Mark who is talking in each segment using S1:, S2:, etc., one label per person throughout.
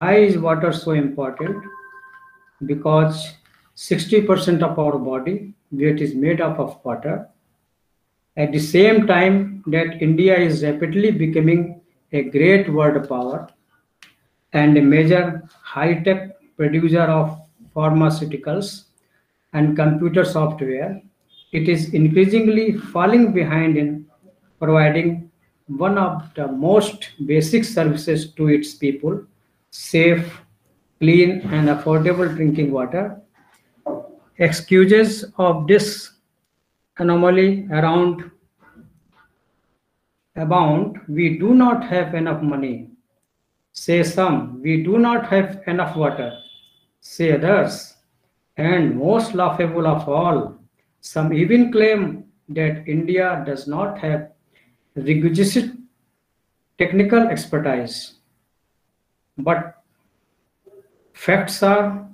S1: Why is water so important? Because 60% of our body weight is made up of water. At the same time that India is rapidly becoming a great world power and a major high-tech producer of pharmaceuticals and computer software, it is increasingly falling behind in providing one of the most basic services to its people: safe, clean, and affordable drinking water. Excuses of this anomaly around abound. We do not have enough money, say some. We do not have enough water, say others. And most laughable of all, some even claim that India does not have requisite technical expertise. But facts are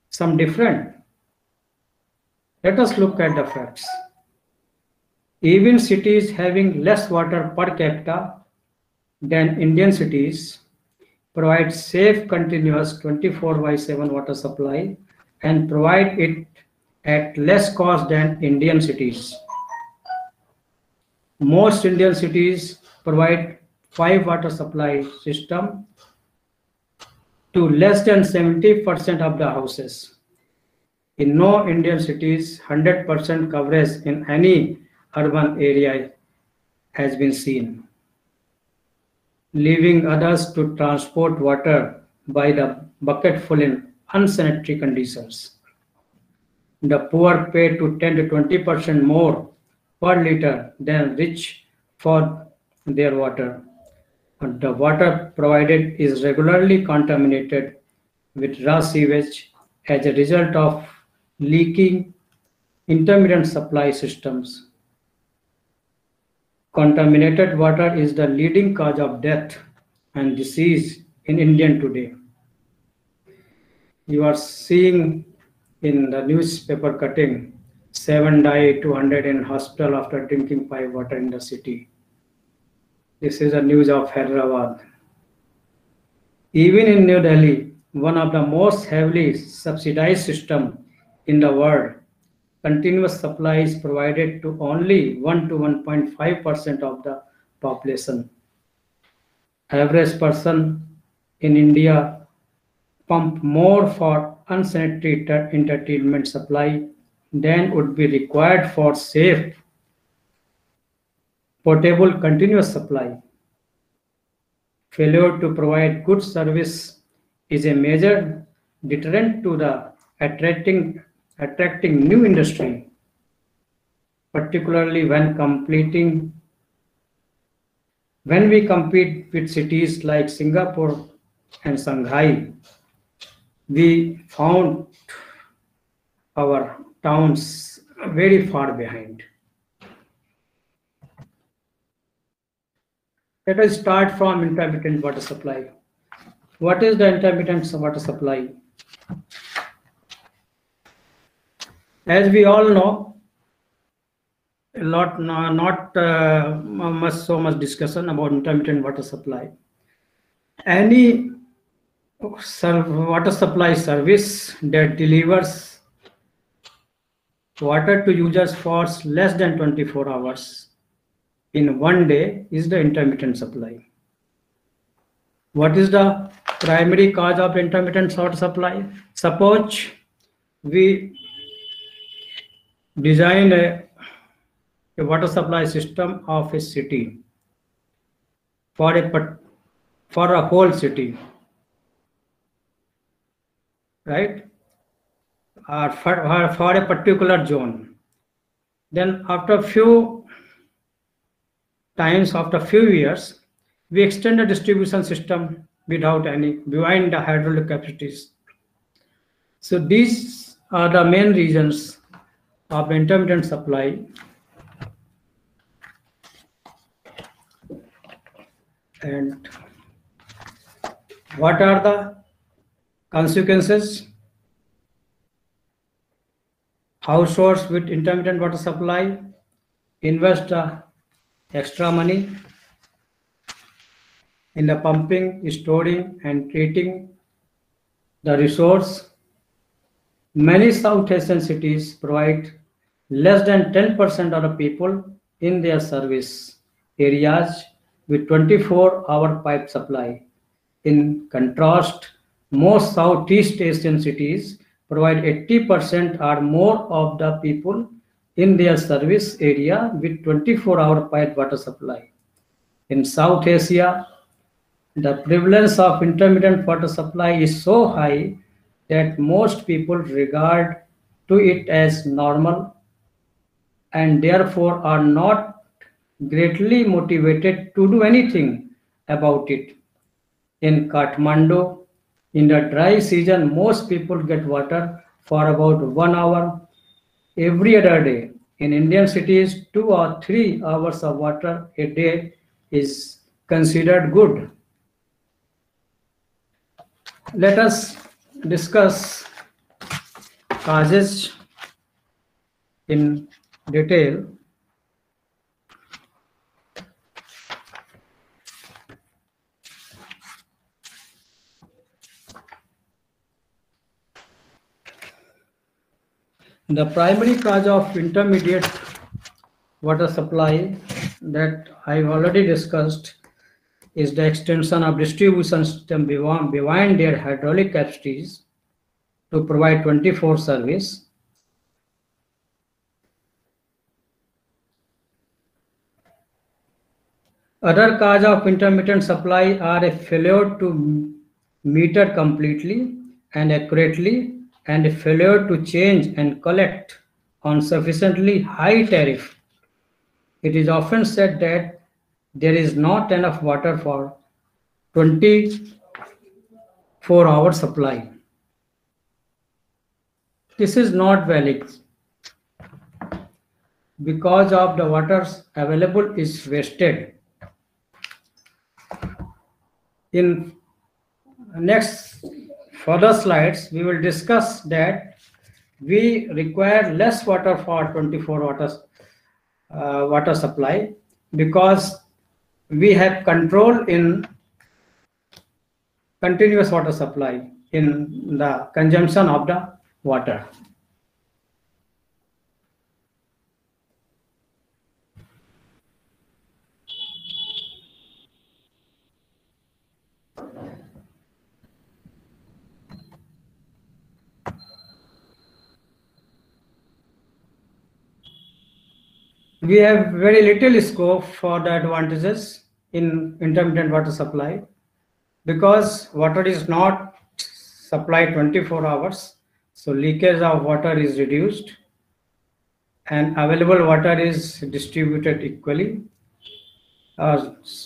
S1: some different. Let us look at the facts. Even cities having less water per capita than Indian cities provide safe, continuous 24 by 7 water supply and provide it at less cost than Indian cities. Most Indian cities provide 5 water supply system to less than 70% of the houses. In no Indian cities, 100% coverage in any urban area has been seen, leaving others to transport water by the bucketful in unsanitary conditions. The poor pay to 10 to 20% more per liter than rich for their water. And the water provided is regularly contaminated with raw sewage as a result of leaking intermittent supply systems. Contaminated water is the leading cause of death and disease in India today. You are seeing in the newspaper cutting, 7 died, 200 in hospital after drinking 5 water in the city. This is the news of Hyderabad. Even in New Delhi, one of the most heavily subsidized system in the world, continuous supply is provided to only 1 to 1.5% of the population. Average person in India pump more for unsanitary entertainment supply than would be required for safe, portable, continuous supply. Failure to provide good service is a major deterrent to the attracting new industry, particularly when we compete with cities like Singapore and Shanghai. We found our towns very far behind. Let us start from intermittent water supply. What is the intermittent water supply? As we all know, not much discussion about intermittent water supply. Any water supply service that delivers water to users for less than 24 hours in one day is the intermittent supply. What is the primary cause of intermittent water supply? Suppose we design a water supply system of a city for a whole city, right? Or for a particular zone. Then after few years, we extend the distribution system behind the hydraulic capacities. So these are the main reasons of intermittent supply. And what are the consequences? Households with intermittent water supply invest extra money in the pumping, storing, and treating The resource. Many South Asian cities provide less than 10% of the people in their service areas with 24-hour pipe supply. In contrast, most Southeast Asian cities provide 80% or more of the people in their service area with 24-hour pipe water supply. In South Asia, the prevalence of intermittent water supply is so high that most people regard to it as normal and therefore are not greatly motivated to do anything about it. In Kathmandu, in the dry season, most people get water for about 1 hour every other day. In Indian cities, 2 or 3 hours of water a day is considered good. Let us discuss causes in detail. The primary cause of intermediate water supply that I've already discussed is the extension of distribution system beyond their hydraulic capacities to provide 24 service. Other cause of intermittent supply are a failure to meter completely and accurately and a failure to change and collect on sufficiently high tariff. It is often said that there is not enough water for 24-hour supply. This is not valid because of the water available is wasted. In next further slides, we will discuss that we require less water for 24 water supply because we have control in continuous water supply in the consumption of the water. We have very little scope for the advantages in intermittent water supply because water is not supplied 24 hours, so leakage of water is reduced and available water is distributed equally.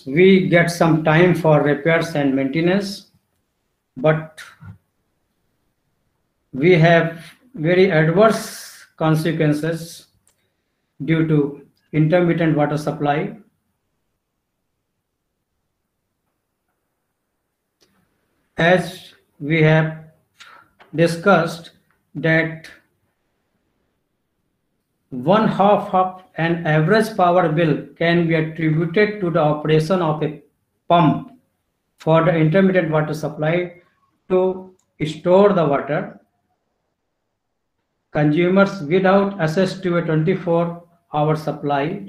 S1: We get some time for repairs and maintenance, but we have very adverse consequences due to intermittent water supply. As we have discussed that one half of an average power bill can be attributed to the operation of a pump for the intermittent water supply to store the water. Consumers without access to a 24-hour supply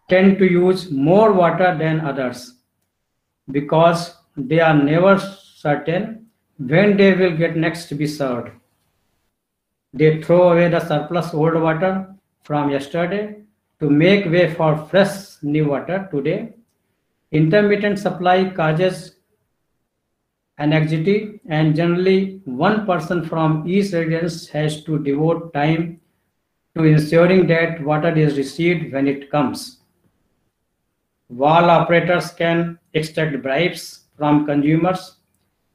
S1: tend to use more water than others because they are never certain when they will get next to be served. They throw away the surplus old water from yesterday to make way for fresh new water today. Intermittent supply causes anxiety, and generally one person from each residence has to devote time to ensuring that water is received when it comes. Wall operators can extract bribes from consumers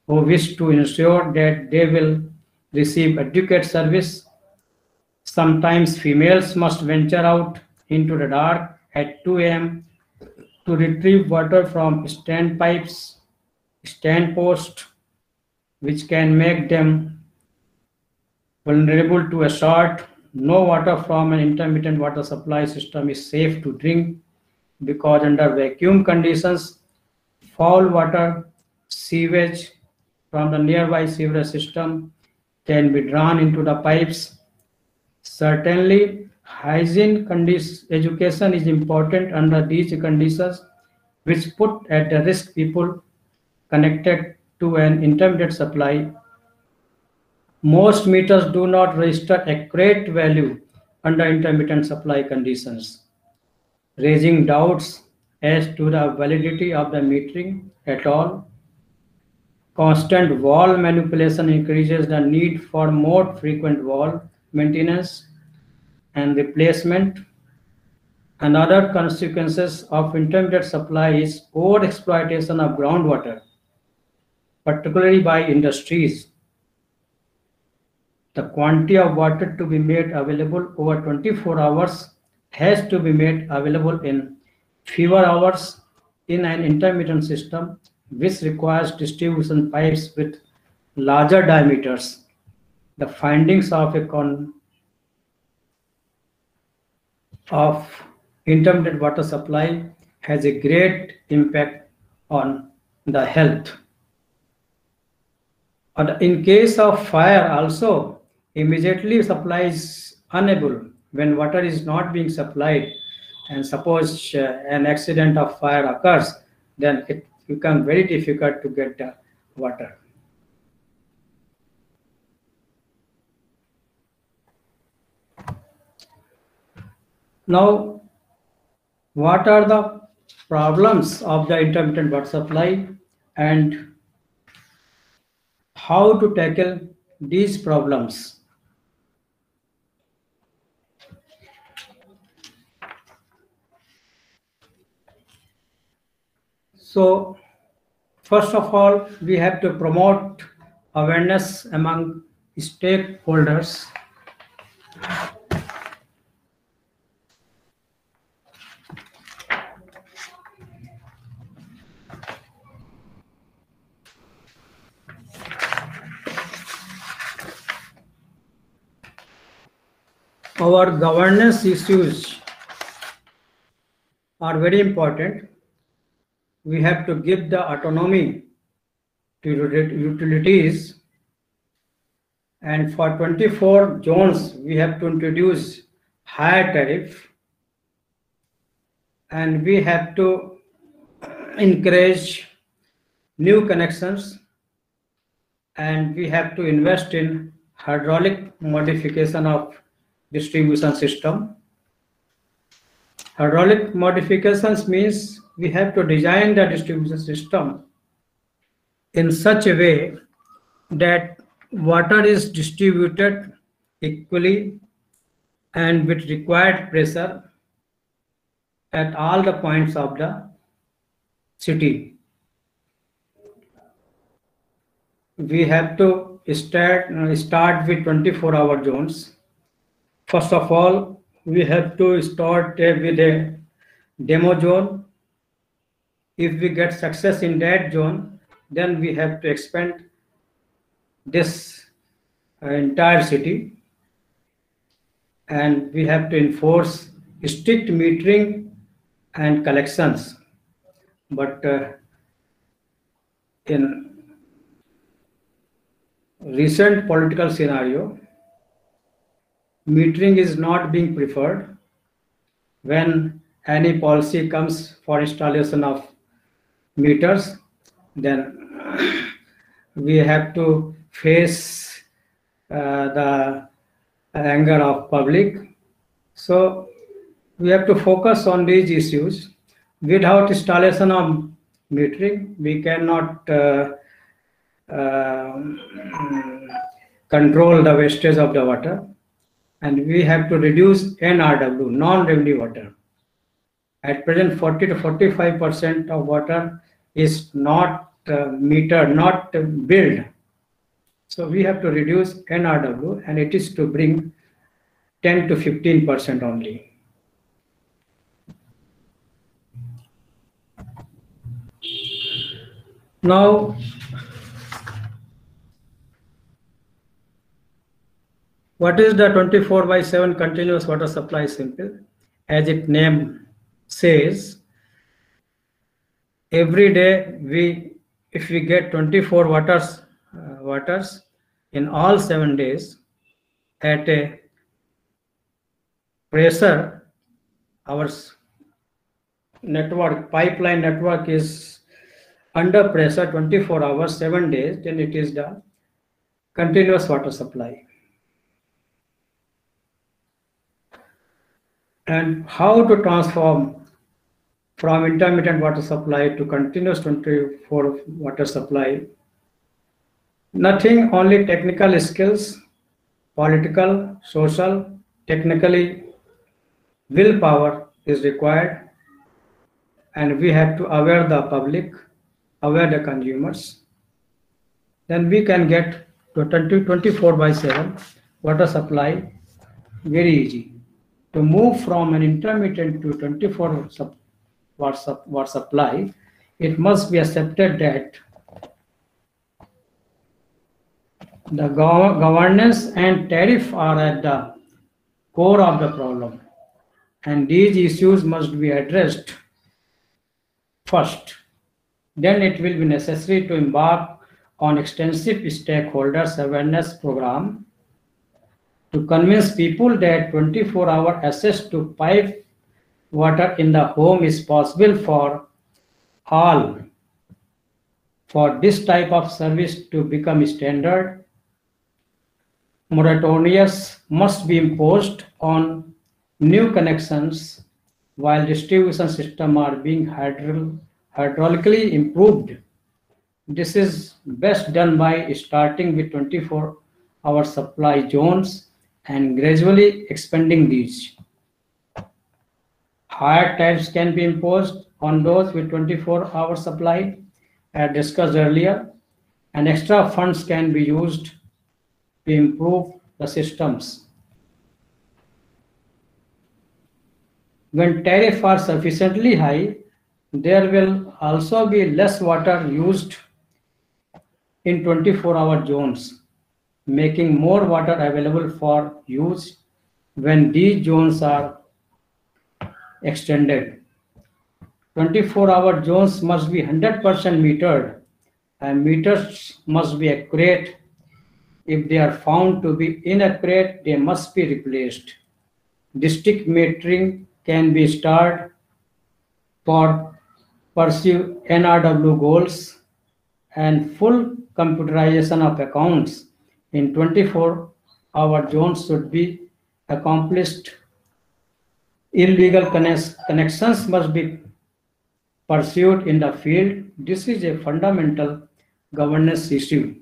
S1: who wish to ensure that they will receive adequate service. Sometimes females must venture out into the dark at 2 a.m. to retrieve water from standpipes, stand posts, which can make them vulnerable to assault. No water from an intermittent water supply system is safe to drink because under vacuum conditions, foul water, sewage, from the nearby sewerage system can be drawn into the pipes. Certainly, education is important under these conditions, which put at the risk people connected to an intermediate supply. Most meters do not register accurate value under intermittent supply conditions, raising doubts as to the validity of the metering at all. Constant wall manipulation increases the need for more frequent wall maintenance and replacement. Another consequences of intermittent supply is overexploitation of groundwater, particularly by industries. The quantity of water to be made available over 24 hours has to be made available in fewer hours in an intermittent system, which requires distribution pipes with larger diameters. The findings of intermittent water supply has a great impact on the health. In case of fire also, immediately supply is unable when water is not being supplied, and suppose an accident of fire occurs, then it becomes very difficult to get the water. Now, what are the problems of the intermittent water supply and how to tackle these problems? So, first of all, we have to promote awareness among stakeholders. Our governance issues are very important. We have to give the autonomy to utilities, and for 24 zones we have to introduce higher tariff, and we have to encourage new connections, and we have to invest in hydraulic modification of distribution system. Hydraulic modifications means we have to design the distribution system in such a way that water is distributed equally and with required pressure at all the points of the city. We have to start with 24-hour zones. First of all, we have to start with a demo zone. If we get success in that zone, then we have to expand this entire city, and we have to enforce strict metering and collections. But in recent political scenario, metering is not being preferred. When any policy comes for installation of meters, then we have to face the anger of public. So we have to focus on these issues. Without installation of metering, we cannot control the wastage of the water, and we have to reduce NRW, non-revenue water. At present, 40 to 45% of water is not metered, not billed. So we have to reduce NRW, and it is to bring 10 to 15% only. Now, what is the 24/7 continuous water supply? Simple. As its name says, every day if we get 24 waters waters in all 7 days at a pressure. Our network, pipeline network is under pressure 24 hours, 7 days, then it is the continuous water supply. And how to transform from intermittent water supply to continuous 24 water supply? Nothing, only technical skills, political, social, technically willpower is required, and we have to aware the public, aware the consumers. Then we can get to 24 by 7 water supply very easy. To move from an intermittent to 24 water supply, it must be accepted that the governance and tariff are at the core of the problem, and these issues must be addressed first. Then it will be necessary to embark on extensive stakeholders awareness program to convince people that 24-hour access to pipe water in the home is possible for all. For this type of service to become standard, moratoriums must be imposed on new connections while distribution systems are being hydraulically improved. This is best done by starting with 24-hour supply zones and gradually expanding these. Higher tariffs can be imposed on those with 24-hour supply, as discussed earlier, and extra funds can be used to improve the systems. When tariffs are sufficiently high, there will also be less water used in 24-hour zones, making more water available for use when these zones are extended. 24-hour zones must be 100% metered, and meters must be accurate. If they are found to be inaccurate, they must be replaced. District metering can be started for pursue NRW goals, and full computerization of accounts in 24-hour zones should be accomplished. Illegal connections must be pursued in the field. This is a fundamental governance issue.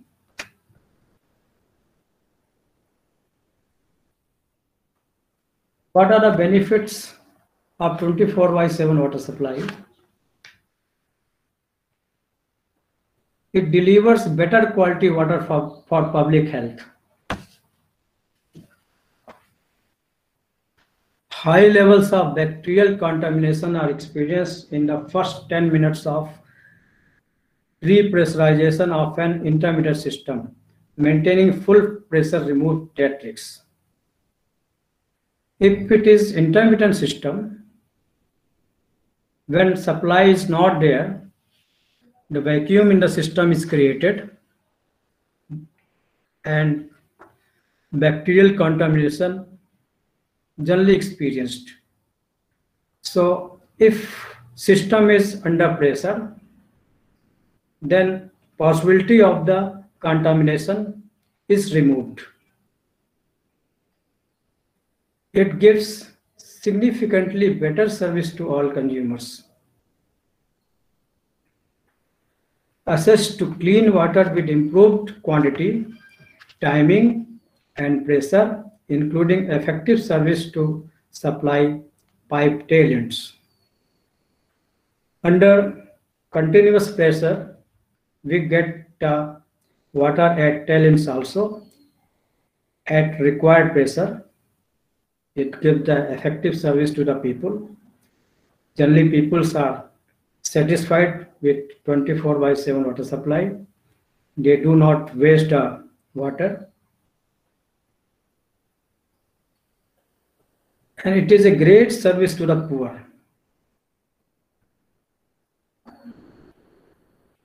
S1: What are the benefits of 24 by 7 water supply? It delivers better quality water for public health. High levels of bacterial contamination are experienced in the first 10 minutes of repressurization of an intermittent system. Maintaining full pressure removes that risk. If it is intermittent system, when supply is not there, the vacuum in the system is created and bacterial contamination generally experienced. So if system is under pressure, then possibility of the contamination is removed. It gives significantly better service to all consumers. Access to clean water with improved quantity, timing, and pressure, including effective service to supply pipe tail ends. Under continuous pressure, we get water at tail ends also. At required pressure, it gives the effective service to the people. Generally, people are satisfied with 24 by 7 water supply. They do not waste water. And it is a great service to the poor.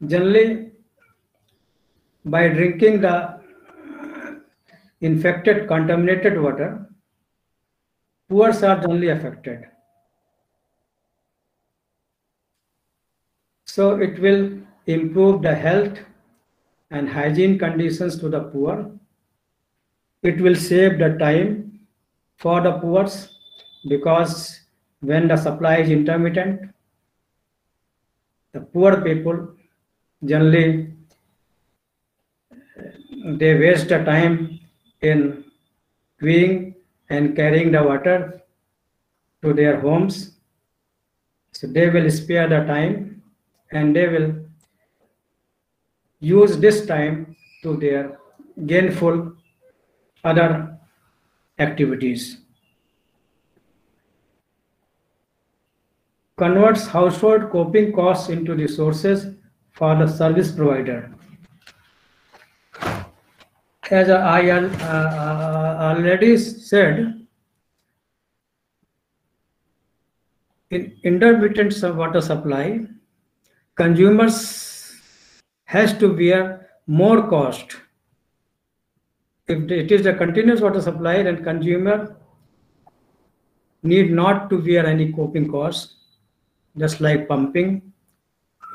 S1: Generally, by drinking the infected, contaminated water, poor are generally affected. So it will improve the health and hygiene conditions to the poor. It will save the time for the poor because when the supply is intermittent, the poor people generally they waste the time in queuing and carrying the water to their homes. So they will spare the time and they will use this time to their gainful other activities. Converts household coping costs into resources for the service provider. As I already said, in intermittent water supply, consumers has to bear more cost. If it is a continuous water supply, then consumer need not to bear any coping costs, just like pumping,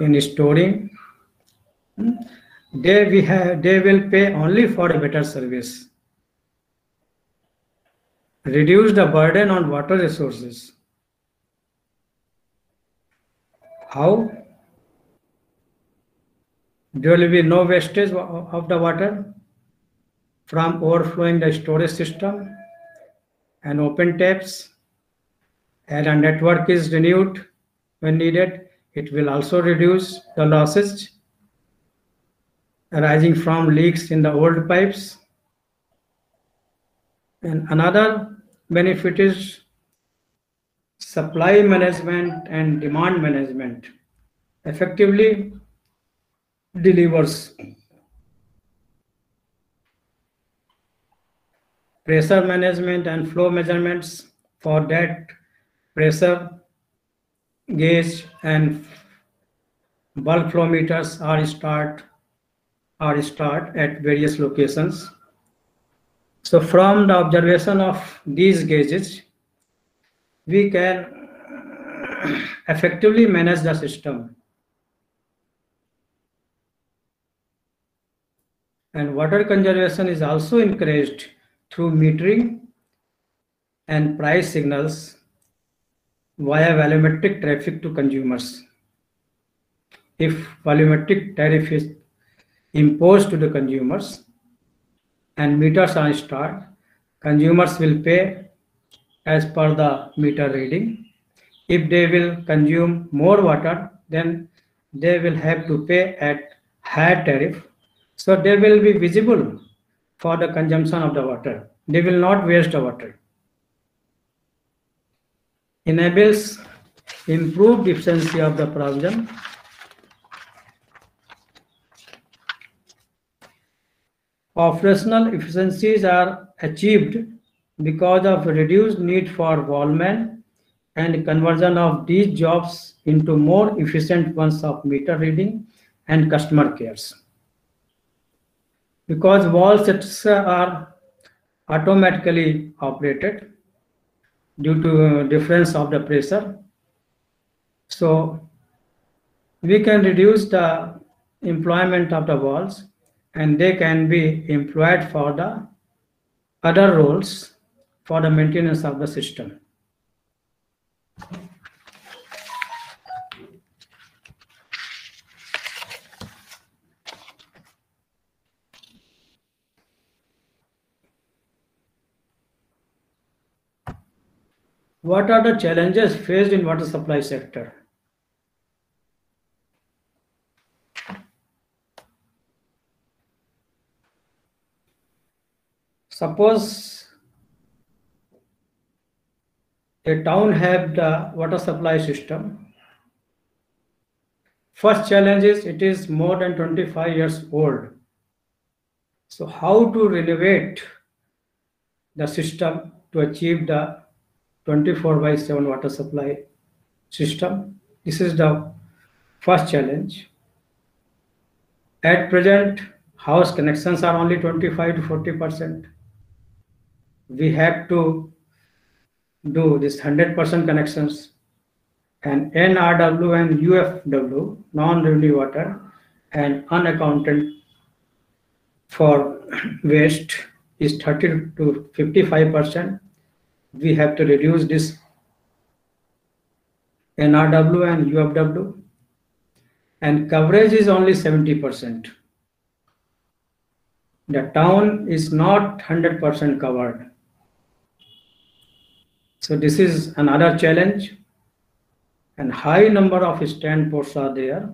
S1: in storing. They will pay only for a better service. Reduce the burden on water resources. How? There will be no wastage of the water from overflowing the storage system and open taps, and a network is renewed when needed. It will also reduce the losses arising from leaks in the old pipes. And another benefit is supply management and demand management effectively delivers pressure management and flow measurements. For that, pressure gauge and bulk flow meters are installed at various locations. So from the observation of these gauges, we can effectively manage the system. And water conservation is also encouraged through metering and price signals via volumetric traffic to consumers. If volumetric tariff is imposed to the consumers and meters are installed, consumers will pay as per the meter reading. If they will consume more water, then they will have to pay at higher tariff. So they will be visible for the consumption of the water. They will not waste the water. Enables improved efficiency of the provision. Operational efficiencies are achieved because of reduced need for wallman and conversion of these jobs into more efficient ones of meter reading and customer cares. Because wall sets are automatically operated due to difference of the pressure, so we can reduce the employment of the walls and they can be employed for the other roles for the maintenance of the system. What are the challenges faced in water supply sector? Suppose a town have the water supply system. First challenge is it is more than 25 years old. So how to renovate the system to achieve the 24/7 water supply system? This is the first challenge. At present, House connections are only 25 to 40%. We have to do this 100% connections, and NRW and UFW, non-revenue water, and unaccounted for waste is 30 to 55%. We have to reduce this NRW and UFW, and coverage is only 70%. The town is not 100% covered. So this is another challenge, and high number of stand posts are there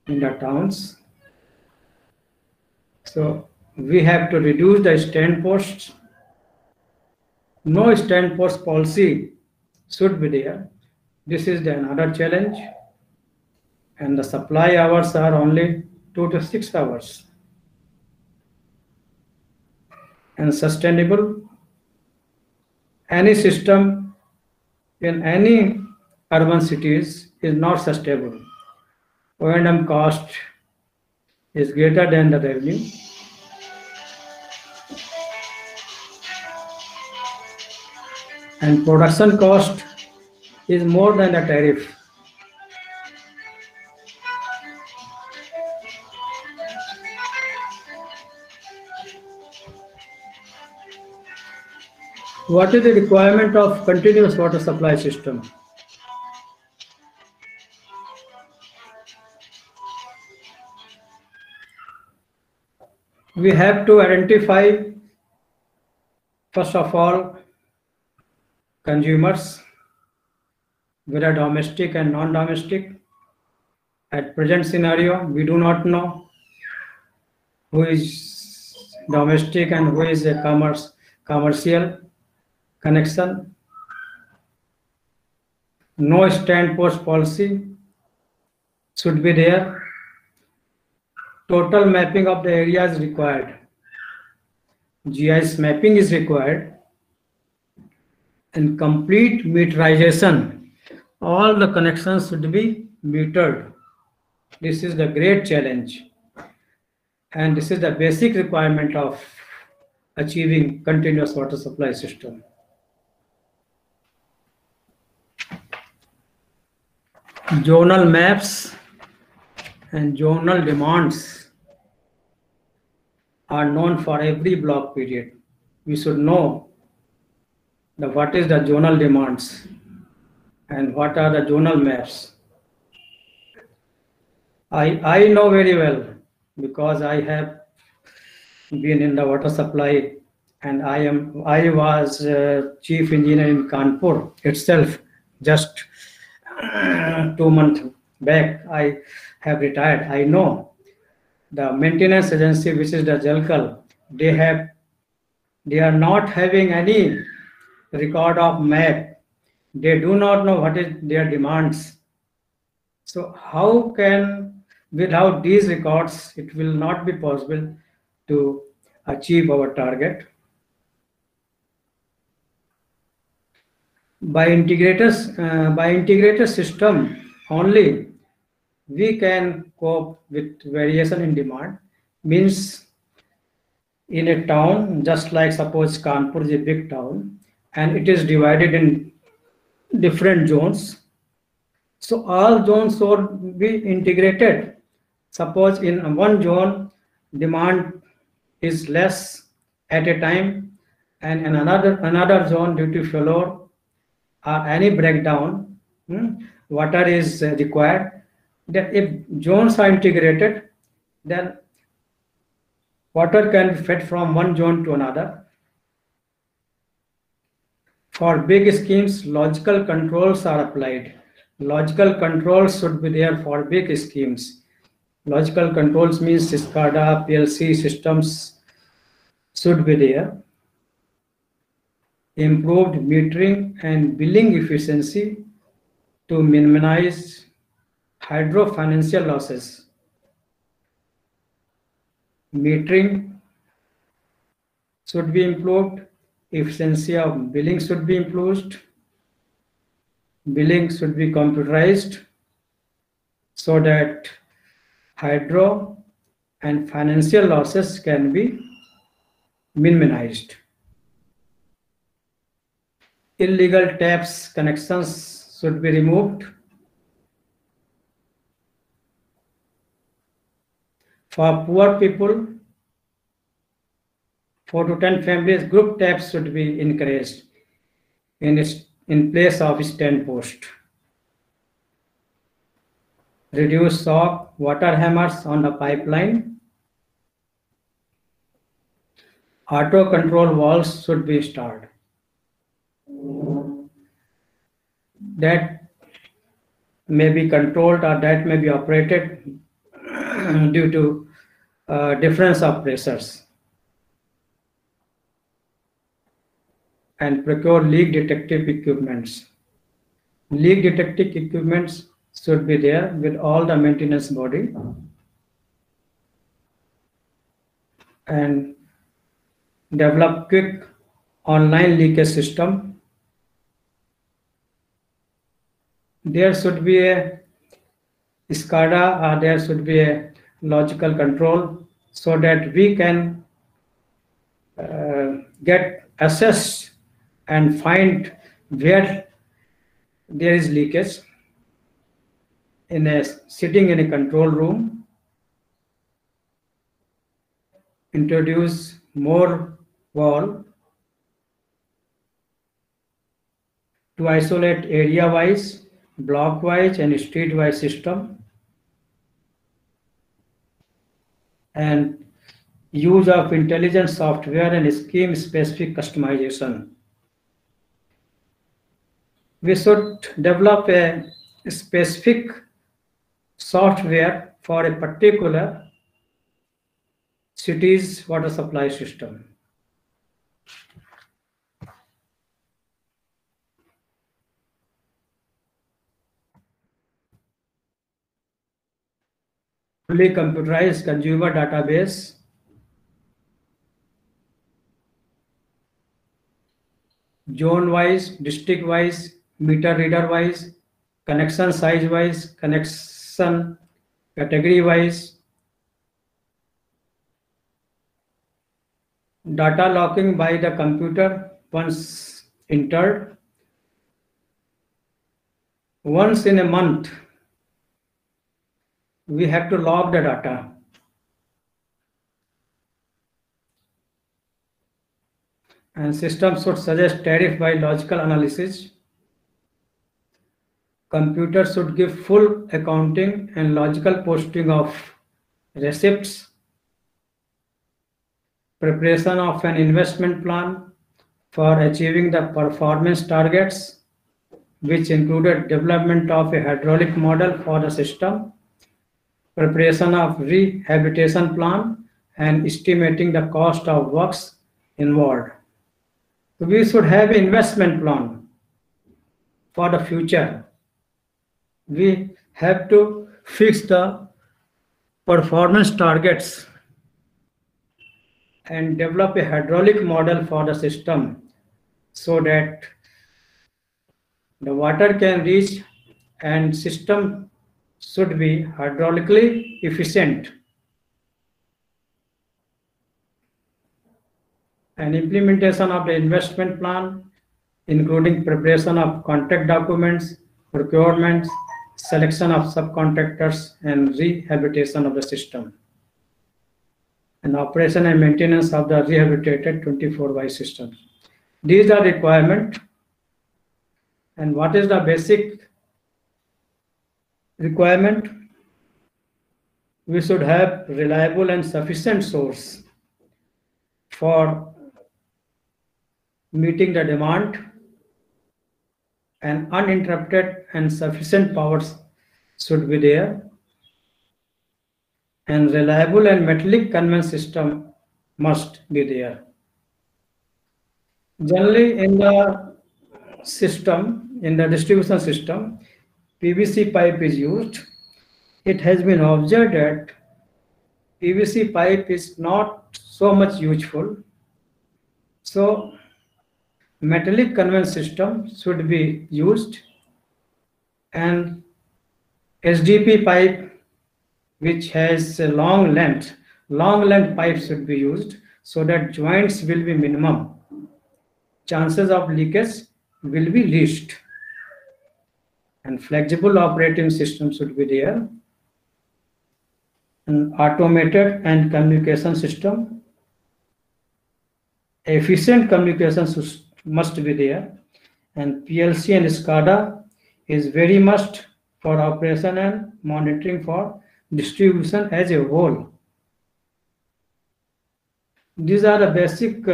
S1: in the towns. So we have to reduce the stand posts. No stand post policy should be there. This is another challenge, and the supply hours are only 2 to 6 hours. And sustainable, any system in any urban cities is not sustainable. O&M cost is greater than the revenue. And production cost is more than the tariff. What is the requirement of continuous water supply system? We have to identify, first of all, consumers, whether domestic and non-domestic. At present scenario, we do not know who is domestic and who is a commercial connection. No stand post policy should be there. Total mapping of the area is required. GIS mapping is required, and complete meterization. All the connections should be metered. This is the great challenge, and this is the basic requirement of achieving continuous water supply system. Zonal maps and zonal demands are known for every block period. We should know what is the zonal demands and what are the zonal maps. I know very well, because I have been in the water supply, and I was chief engineer in Kanpur itself. Just 2 months back I have retired. I know the maintenance agency, which is the Jalkal, they are not having any record of map. They do not know what is their demands. So how can, without these records, it will not be possible to achieve our target. By integrated system only, we can cope with variation in demand. Means in a town, just like suppose Kanpur is a big town, and it is divided in different zones. So all zones should be integrated. Suppose in one zone, demand is less at a time, and in another zone, due to failure or any breakdown, water is required. Then if zones are integrated, then water can be fed from one zone to another. For big schemes, logical controls are applied. Logical controls should be there for big schemes. Logical controls means SCADA, PLC systems should be there. Improved metering and billing efficiency to minimize hydro financial losses. Metering should be improved. Efficiency of billing should be improved. Billing should be computerized so that hydro and financial losses can be minimized. Illegal taps connections should be removed. For poor people, 4 to 10 families, group taps should be encouraged in place of stand post. Reduce shock water hammers on the pipeline. Auto control valves should be installed. That may be controlled or that may be operated due to difference of pressures. And procure leak detective equipments. Leak detective equipments should be there with all the maintenance body. And develop quick online leakage system. There should be a SCADA or there should be a logical control so that we can get assessed and find where there is leakage sitting in a control room. Introduce more wall to isolate area-wise, block-wise, and street-wise system. And use of intelligent software and scheme-specific customization. We should develop a specific software for a particular city's water supply system. Fully computerized consumer database. Zone-wise, district-wise, meter reader-wise, connection size-wise, connection category-wise. Data locking by the computer once entered. Once in a month, we have to log the data. And system should suggest tariff by logical analysis. Computer should give full accounting and logical posting of receipts. Preparation of an investment plan for achieving the performance targets, which included development of a hydraulic model for the system, preparation of rehabilitation plan, and estimating the cost of works involved. So we should have an investment plan for the future. We have to fix the performance targets and develop a hydraulic model for the system so that the water can reach and system should be hydraulically efficient. And implementation of the investment plan, including preparation of contract documents, procurement, selection of subcontractors, and rehabilitation of the system. And operation and maintenance of the rehabilitated 24/7 system. These are requirements. And what is the basic requirement? We should have reliable and sufficient source for meeting the demand, and uninterrupted and sufficient powers should be there, and reliable and metallic conveyance system must be there. Generally in the system, in the distribution system, PVC pipe is used. It has been observed that PVC pipe is not so much useful. So metallic conveyance system should be used, and SDP pipe, which has a long length, long length pipes should be used so that joints will be minimum. Chances of leakage will be least. And flexible operating system should be there. An automated and communication system. Efficient communication must be there. And PLC and SCADA is very must for operation and monitoring for distribution as a whole. These are the basic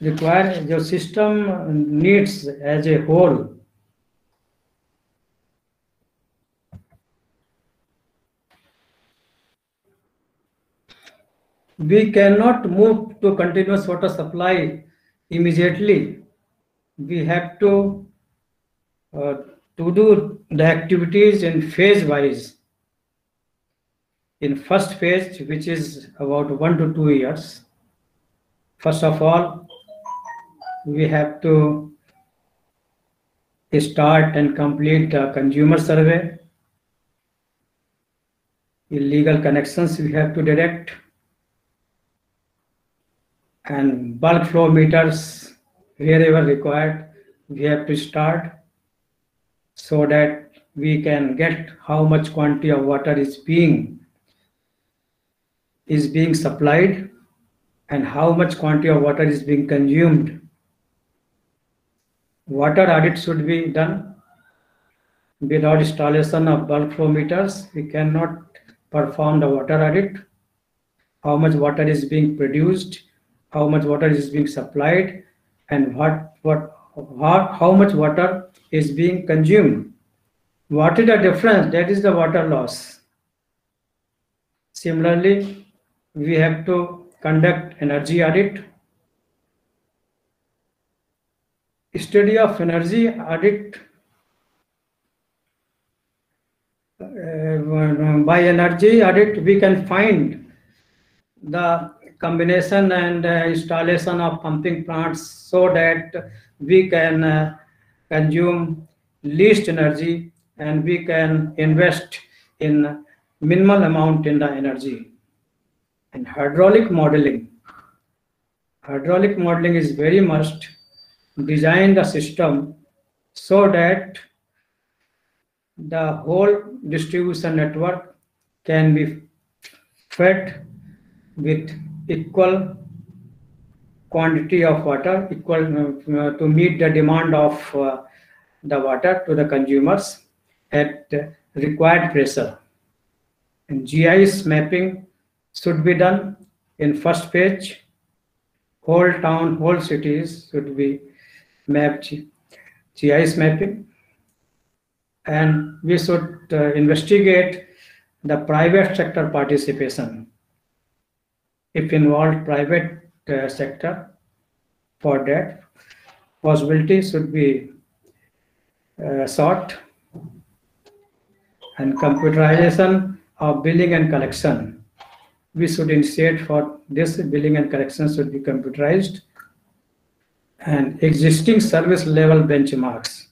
S1: required your system needs as a whole. We cannot move to continuous water supply immediately. We have to do the activities in phase wise. In first phase, which is about 1 to 2 years, first of all, we have to start and complete the consumer survey. Illegal connections we have to direct, and bulk flow meters wherever required we have to start, so that we can get how much quantity of water is being supplied and how much quantity of water is being consumed. Water audit should be done. Without installation of bulk flow meters, we cannot perform the water audit. How much water is being produced, how much water is being supplied, and how much water is being consumed. What is the difference? That is the water loss. Similarly, we have to conduct energy audit. Study of energy audit. By energy audit, we can find the combination and installation of pumping plants so that we can consume least energy and we can invest in minimal amount in the energy. And hydraulic modeling. Hydraulic modeling is very must. Design the system so that the whole distribution network can be fed with equal quantity of water, equal to meet the demand of the water to the consumers at required pressure. And GIS mapping should be done in first page. Whole town, whole cities should be mapped GIS mapping. And we should investigate the private sector participation. If involved private sector, for that possibility should be sought. And computerization of billing and collection. We should initiate for this. Billing and collection should be computerized. And existing service level benchmarks.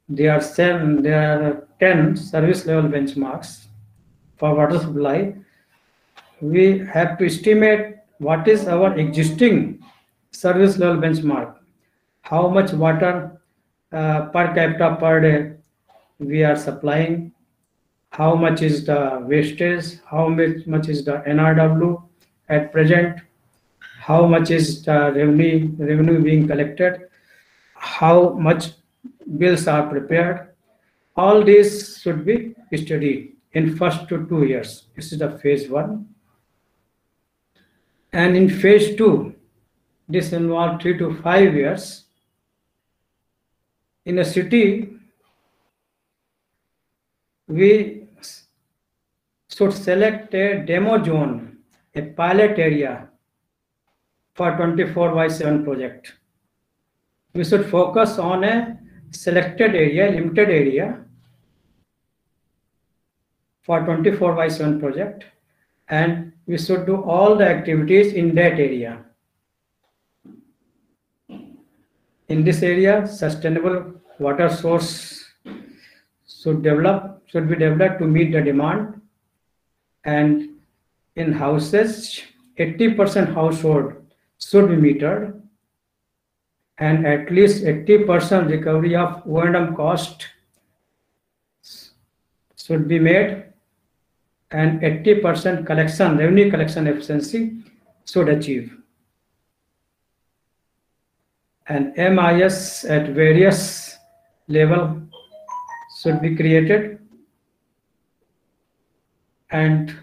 S1: There are 10 service level benchmarks for water supply. We have to estimate what is our existing service level benchmark, how much water per capita per day we are supplying, how much is the wastage, how much is the NRW at present, how much is the revenue being collected, how much bills are prepared. All these should be studied in first to 2 years. This is the phase 1. And in phase 2, this involves 3 to 5 years. In a city, we should select a demo zone, a pilot area for 24/7 project. We should focus on a selected area, limited area for 24/7 project, and we should do all the activities in that area. In this area, sustainable water source should be developed to meet the demand, and In houses, 80% household should be metered, and at least 80% recovery of O&M cost should be made, and 80% revenue collection efficiency should achieve. And MIS at various level should be created, and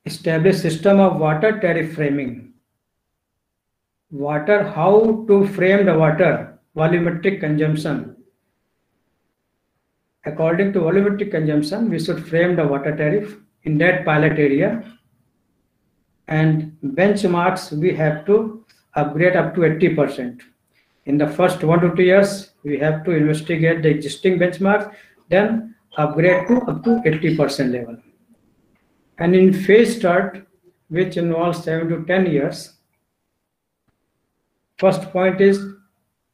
S1: establish system of water tariff framing. Water, how to frame the water volumetric consumption. According to volumetric consumption, we should frame the water tariff in that pilot area, and benchmarks we have to upgrade up to 80%. In the first 1 to 2 years, we have to investigate the existing benchmarks, then upgrade to up to 80% level. And in phase start, which involves 7 to 10 years, first point is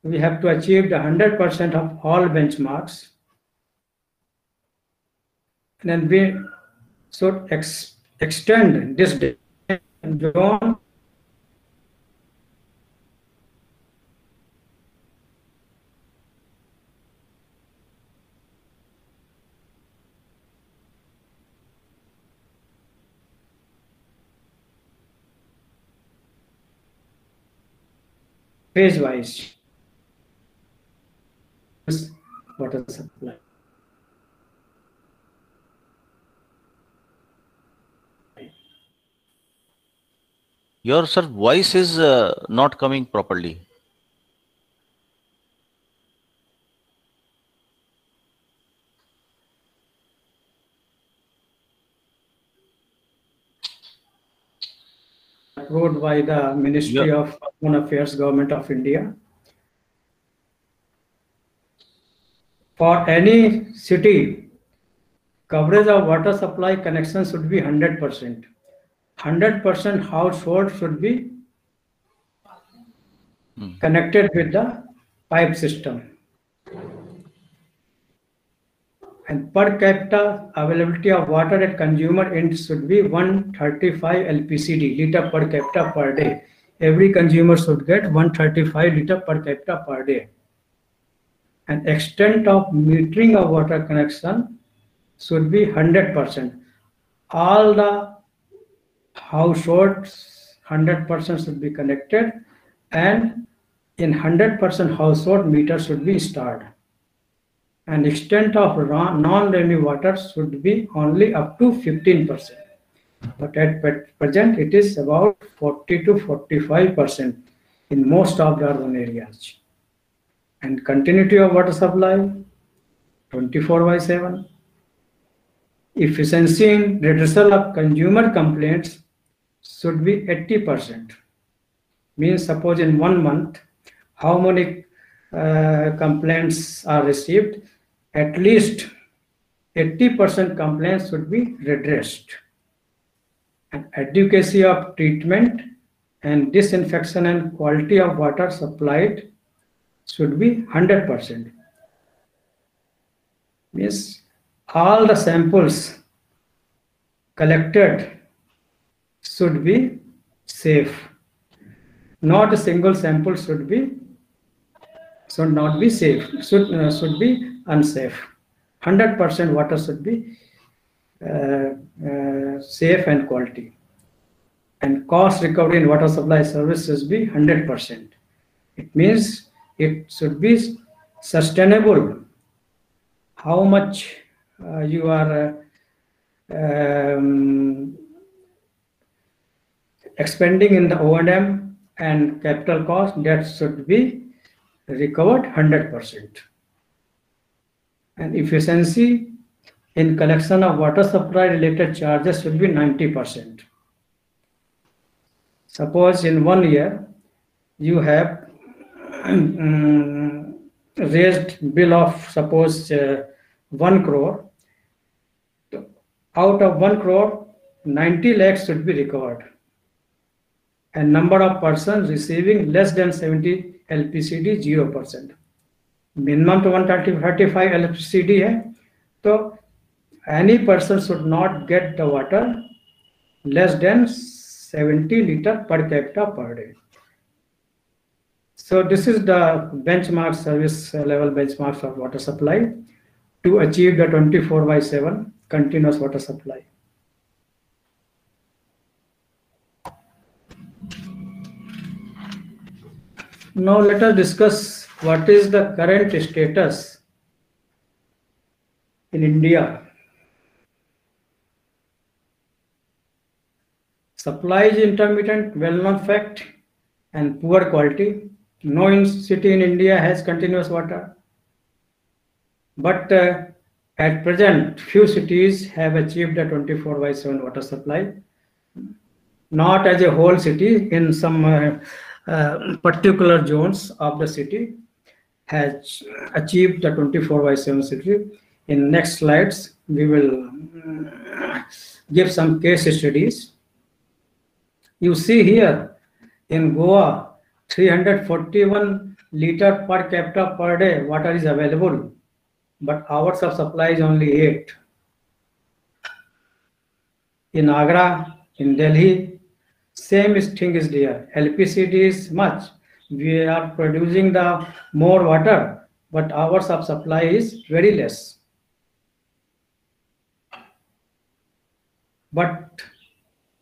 S1: we have to achieve the 100% of all benchmarks. And then we should extend this zone phase-wise water supply.
S2: Your sir voice is not coming properly.
S1: Approved by the Ministry of Urban Affairs, Government of India. For any city, coverage of water supply connection should be 100%. 100% household should be connected with the pipe system. And per capita availability of water at consumer end should be 135 LPCD, liter per capita per day. Every consumer should get 135 liter per capita per day. And extent of metering of water connection should be 100%. All the households 100% should be connected, and in 100% household meter should be installed. And extent of non-revenue water should be only up to 15%. But at present, it is about 40 to 45% in most of the urban areas. And continuity of water supply, 24/7. Efficiency in redressal of consumer complaints should be 80%. Means suppose in 1 month, how many complaints are received? At least 80% complaints should be redressed. And advocacy of treatment and disinfection and quality of water supplied should be 100%. Means all the samples collected should be safe. Not a single sample should not be safe, should be unsafe. 100% water should be safe and quality. And cost recovery in water supply services should be 100%. It means it should be sustainable. How much you are expending in the O&M and capital cost, that should be recovered 100%. And efficiency in collection of water supply related charges should be 90%. Suppose in 1 year you have raised bill of suppose 1 crore. Out of 1 crore, 90 lakhs should be recovered. And number of persons receiving less than 70 LPCD 0%. Minimum to 135 LPCD है, So any person should not get the water less than 70 liter per capita per day. So this is the benchmark service level benchmarks of water supply to achieve the 24 by 7 continuous water supply. Now let us discuss what is the current status in India. Supply is intermittent, well-known fact, and poor quality. No city in India has continuous water. But at present, few cities have achieved a 24 by 7 water supply. Not as a whole city, in some particular zones of the city has achieved the 24 by 7 city. In next slides, we will give some case studies. You see here in Goa, 341 liter per capita per day water is available, but hours of supply is only 8. In Agra, in Delhi, same thing is there. LPCD is much. We are producing the more water, but hours of supply is very less. But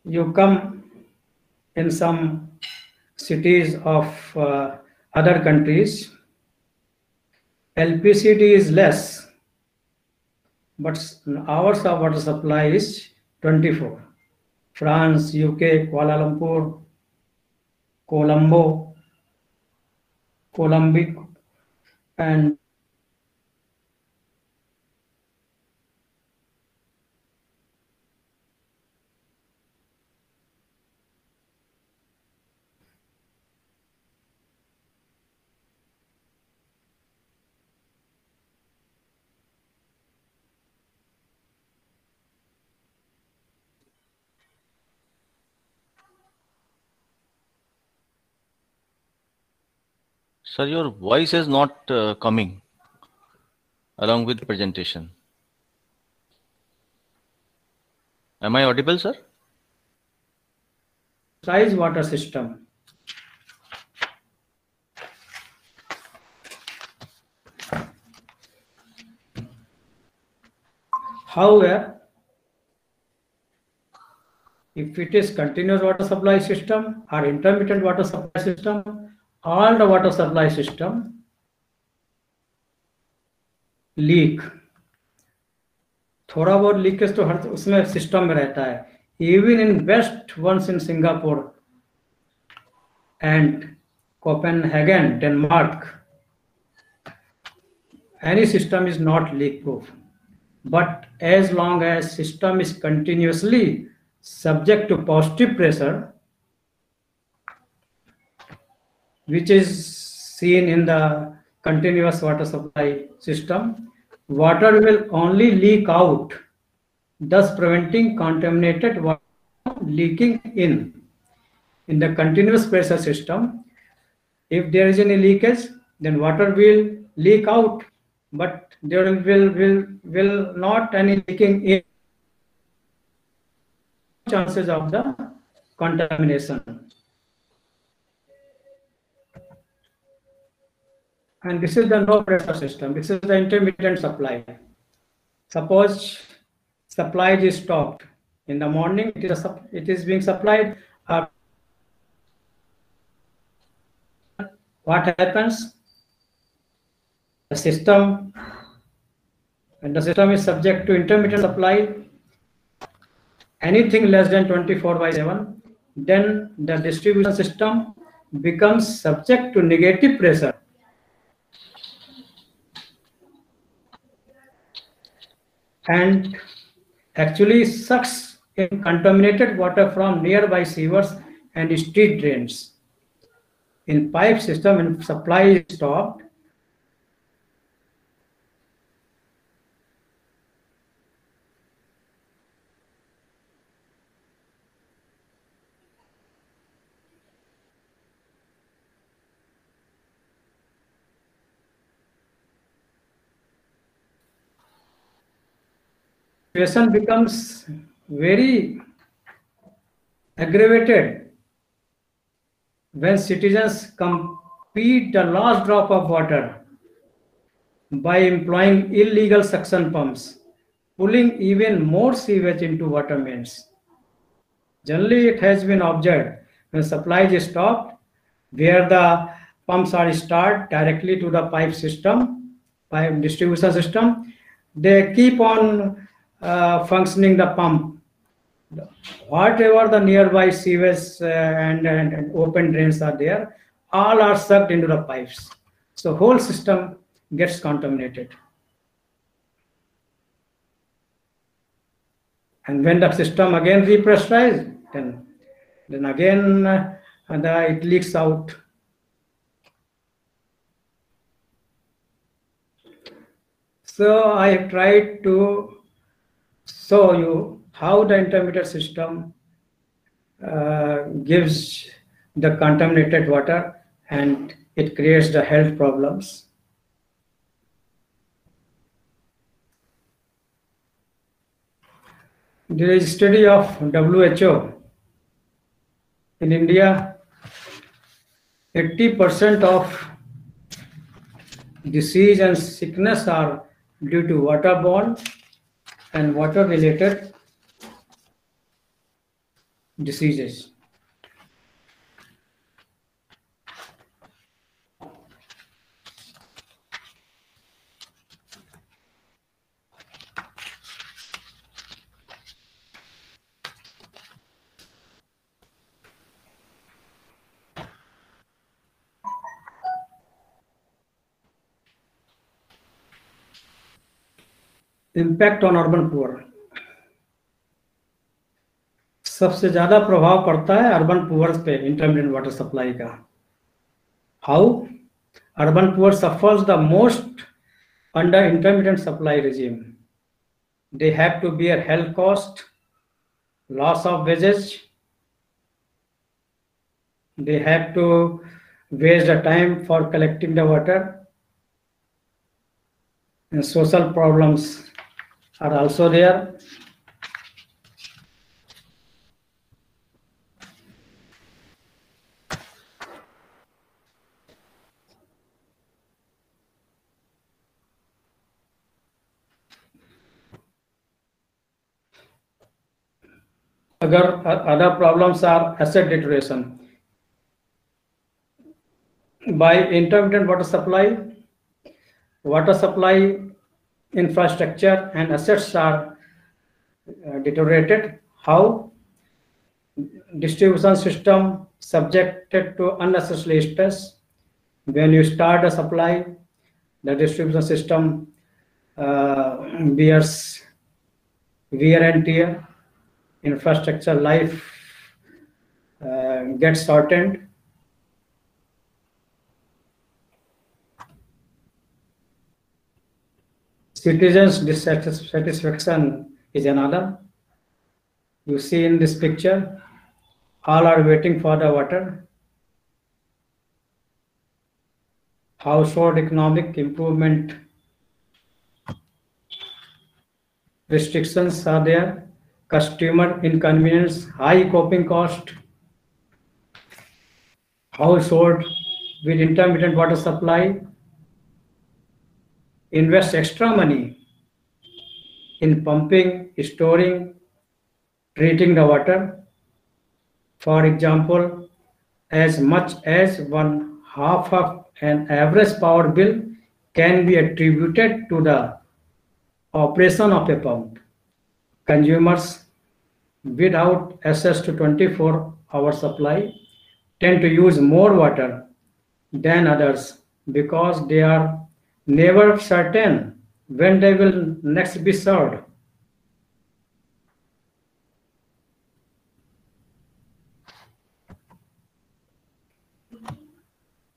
S1: you come in some cities of other countries, LPCD is less, but hours of water supply is 24. France, UK, Kuala Lumpur, Colombo, Colombic, and
S2: Sir, your voice is not coming along with presentation. Am I audible, sir?
S1: size water system. However, if it is continuous water supply system or intermittent water supply system, all the water supply system leak, थोड़ा बहुत leakage तो हर उसमें system में रहता है. Even in best ones in Singapore and Copenhagen, Denmark, any system is not leak proof. But as long as system is continuously subject to positive pressure, which is seen in the continuous water supply system, water will only leak out, thus preventing contaminated water from leaking in. In the continuous pressure system, if there is any leakage, then water will leak out, but there will not any leaking in, chances of the contamination. And this is the no pressure system. This is the intermittent supply. Suppose supply is stopped in the morning, it is being supplied. What happens? The system, and the system is subject to intermittent supply. Anything less than 24 by 7, then the distribution system becomes subject to negative pressure. And actually sucks in contaminated water from nearby sewers and street drains. In pipe system, when supply is stopped, situation becomes very aggravated when citizens compete the last drop of water by employing illegal suction pumps, pulling even more sewage into water mains. Generally, it has been observed when supply is stopped, where the pumps are stored directly to the pipe distribution system, they keep on functioning the pump. Whatever the nearby sewage and open drains are there, all are sucked into the pipes. So whole system gets contaminated. And when the system again repressurized, then again it leaks out. So I have tried to show you how the intermediate system gives the contaminated water and it creates the health problems. There is a study of WHO. In India, 80% of disease and sickness are due to waterborne and water-related diseases. Impact on urban poor, सबसे ज्यादा प्रभाव पड़ता है urban poors पे intermediate water supply का. How? Urban poor suffers the most under intermediate supply regime. They have to bear health cost, loss of wages, they have to waste the time for collecting the water, and social problems are also there. Other problems are asset deterioration. By intermittent water supply infrastructure and assets are deteriorated. How? Distribution system subjected to unnecessary stress. When you start a supply, the distribution system bears wear and tear. Infrastructure life gets shortened. Citizens' dissatisfaction is another. You see in this picture, all are waiting for the water. Household economic improvement restrictions are there. Customer inconvenience, high coping cost. Household with intermittent water supply invest extra money in pumping, storing, treating the water. For example, as much as 1/2 of an average power bill can be attributed to the operation of a pump. Consumers without access to 24-hour supply tend to use more water than others because they are never certain when they will next be served.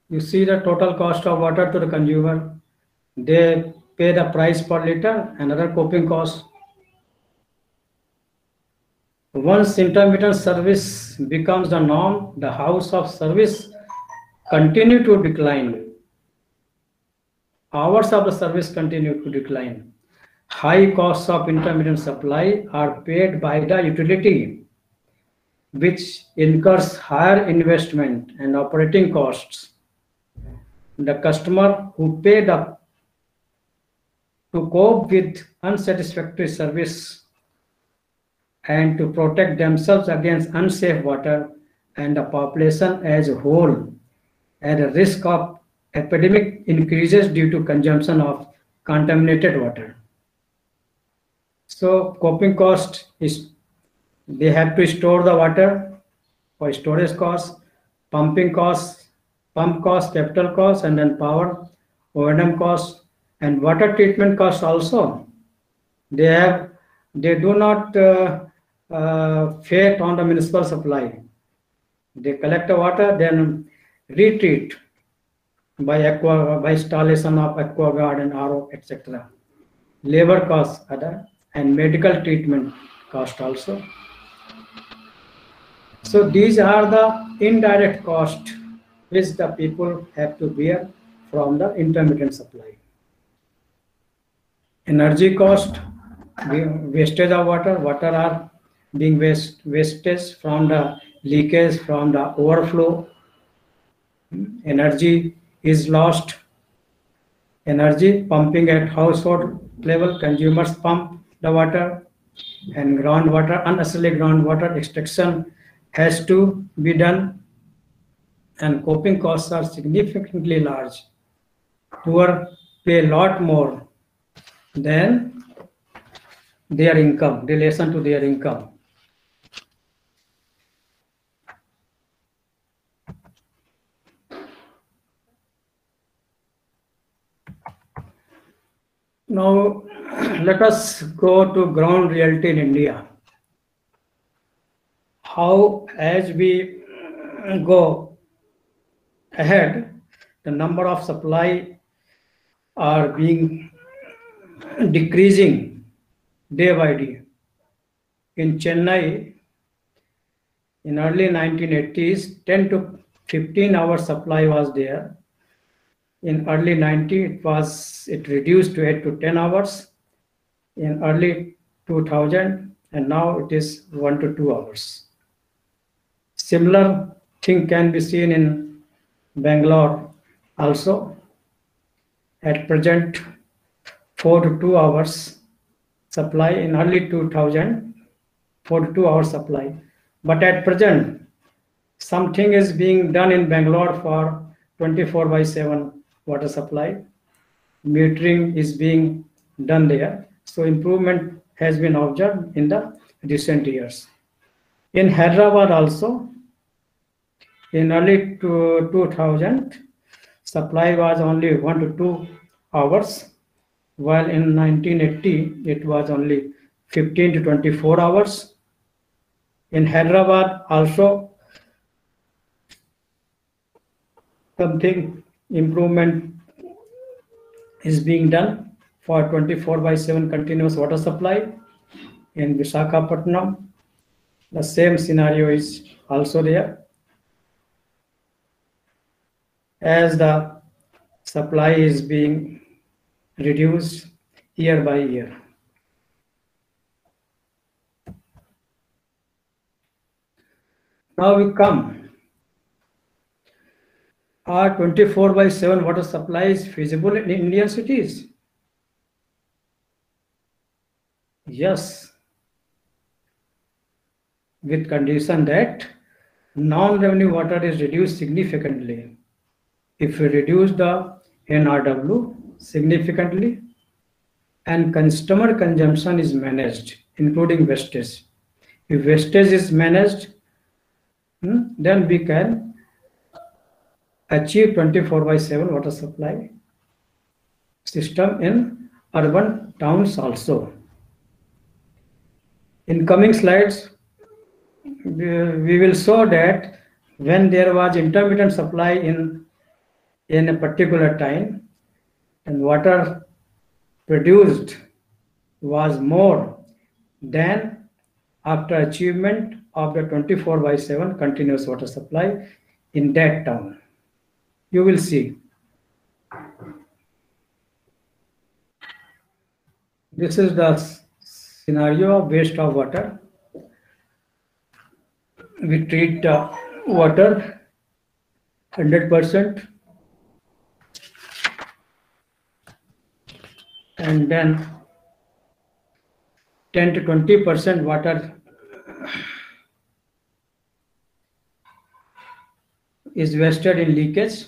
S1: You see the total cost of water to the consumer. They pay the price per liter and other coping costs. Once intermittent service becomes the norm, the hours of service continue to decline. Hours of the service continue to decline. High costs of intermittent supply are paid by the utility, which incurs higher investment and operating costs. The customer who pay the to cope with unsatisfactory service and to protect themselves against unsafe water, and the population as a whole at a risk of epidemic increases due to consumption of contaminated water. So coping cost is they have to store the water for storage costs, pumping costs, pump costs, capital costs, and then power, O&M costs, and water treatment costs also. They have they do not fate on the municipal supply. They collect the water, then retreat by installation of aquaguard and RO, etc. Labor costs other and medical treatment cost also. So these are the indirect costs which the people have to bear from the intermittent supply. Energy cost, wastage of water are being wastage from the leakage, from the overflow. Energy is lost. Energy pumping at household level, consumers pump the water, and groundwater, unnecessary groundwater extraction has to be done, and coping costs are significantly large. Poor pay a lot more than their income, relation to their income. Now, let us go to ground reality in India. How, as we go ahead, the number of supply are being decreasing day by day. In Chennai, in early 1980s, 10 to 15 hours supply was there. In early 90s, it reduced to 8 to 10 hours. In early 2000, and now it is 1 to 2 hours. Similar thing can be seen in Bangalore also. At present, 4 to 2 hours supply. In early 2000, 4 to 2 hours supply. But at present, something is being done in Bangalore for 24/7 water supply. Metering is being done there. So improvement has been observed in the recent years. In Hyderabad also, in early 2000, supply was only 1 to 2 hours, while in 1980 it was only 15 to 24 hours. In Hyderabad also, something improvement is being done for 24/7 continuous water supply. In Visakhapatnam, the same scenario is also there. As the supply is being reduced year by year. Now we come. Are 24/7 water supplies feasible in Indian cities? Yes, with condition that non-revenue water is reduced significantly. If we reduce the NRW significantly and customer consumption is managed, including wastage. If wastage is managed, then we can achieve 24/7 water supply system in urban towns also. In coming slides, we will show that when there was intermittent supply in a particular time, and water produced was more than after achievement of the 24/7 continuous water supply in that town. You will see. This is the scenario of waste of water. We treat water 100%, and then 10 to 20% water is wasted in leakage,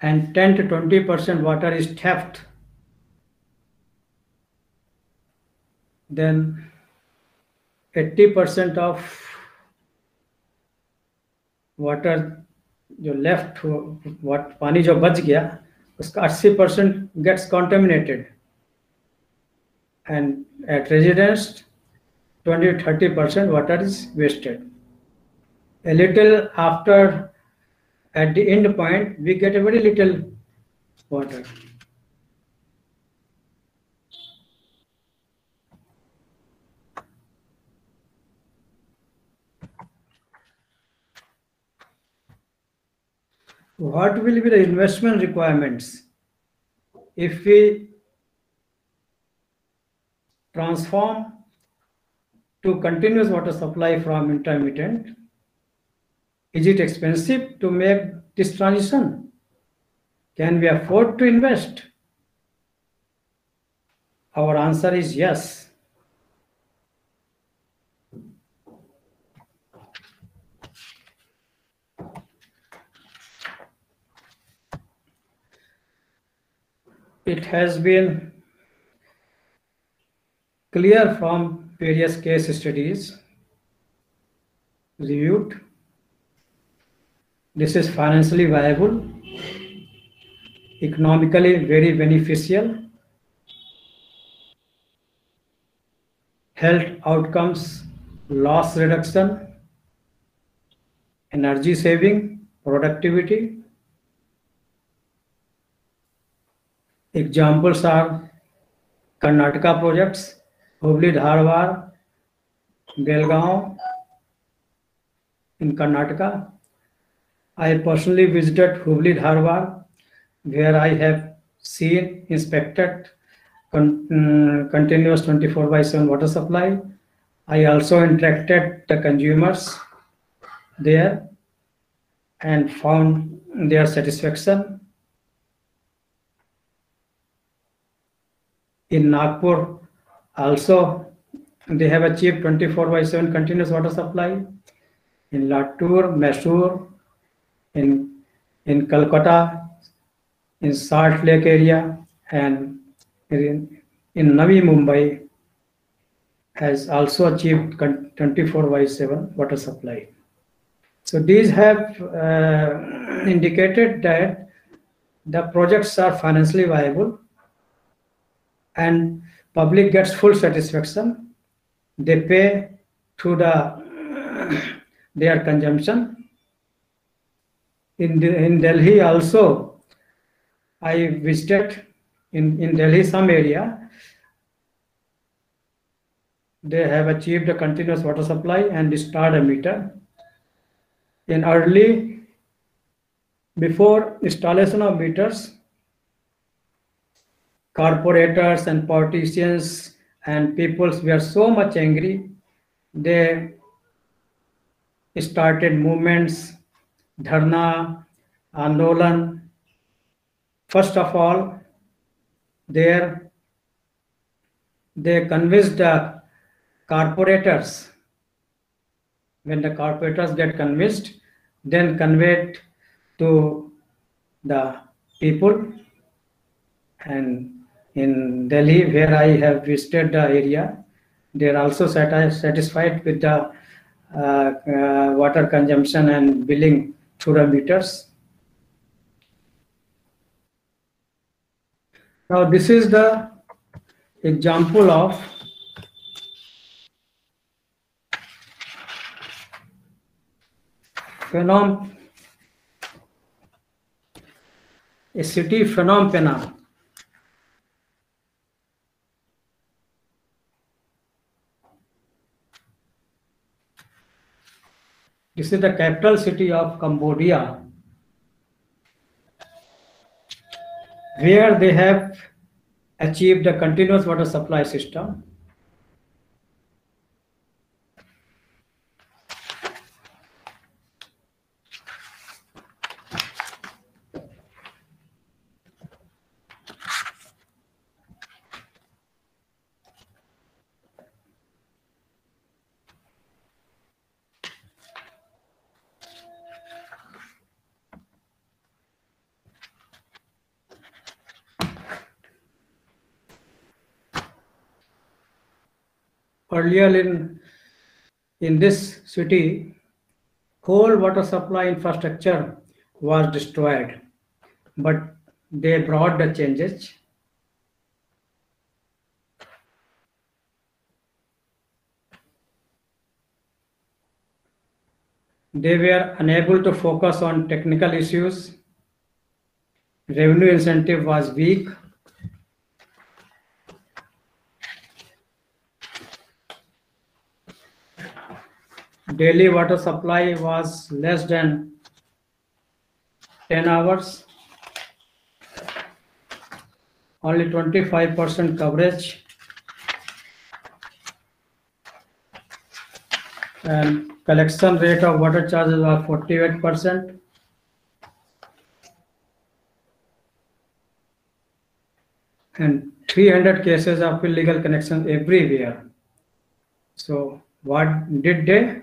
S1: and 10 to 20% water is theft. Then 80% of water जो left, what पानी जो बच गया उसका 80% gets contaminated, and at residence 20 to 30% water is wasted. A little after, at the end point, we get a very little water. What will be the investment requirements if we transform to continuous water supply from intermittent? Is it expensive to make this transition? Can we afford to invest? Our answer is yes. It has been clear from various case studies reviewed. This is financially viable, economically very beneficial, health outcomes, loss reduction, energy saving, productivity. Examples are Karnataka projects, Hubli Dharwad, Belgaum in Karnataka. I personally visited Hubli Dharwad, where I have seen, inspected continuous 24/7 water supply. I also interacted the consumers there and found their satisfaction. In Nagpur, also they have achieved 24/7 continuous water supply. In Latur, Mysore, in Calcutta, in Salt Lake area, and in Navi Mumbai has also achieved 24/7 water supply. So these have indicated that the projects are financially viable and public gets full satisfaction. They pay through their consumption. In Delhi also, I visited in Delhi some area. They have achieved a continuous water supply and installed a meter. Before installation of meters, corporators and politicians and peoples were so much angry, they started movements, dharna, andolan. First of all, they convinced the corporators. When the corporators get convinced, then conveyed to the people. And in Delhi, where I have visited the area, they are also satisfied with the water consumption and billing through the meters. Now this is the example of a city phenomena. This is the capital city of Cambodia. where they have achieved a continuous water supply system. Earlier in this city, whole water supply infrastructure was destroyed, but they brought the changes. They were unable to focus on technical issues. Revenue incentive was weak. Daily water supply was less than 10 hours. Only 25% coverage. And collection rate of water charges was 48%. And 300 cases of illegal connections everywhere. So what did they?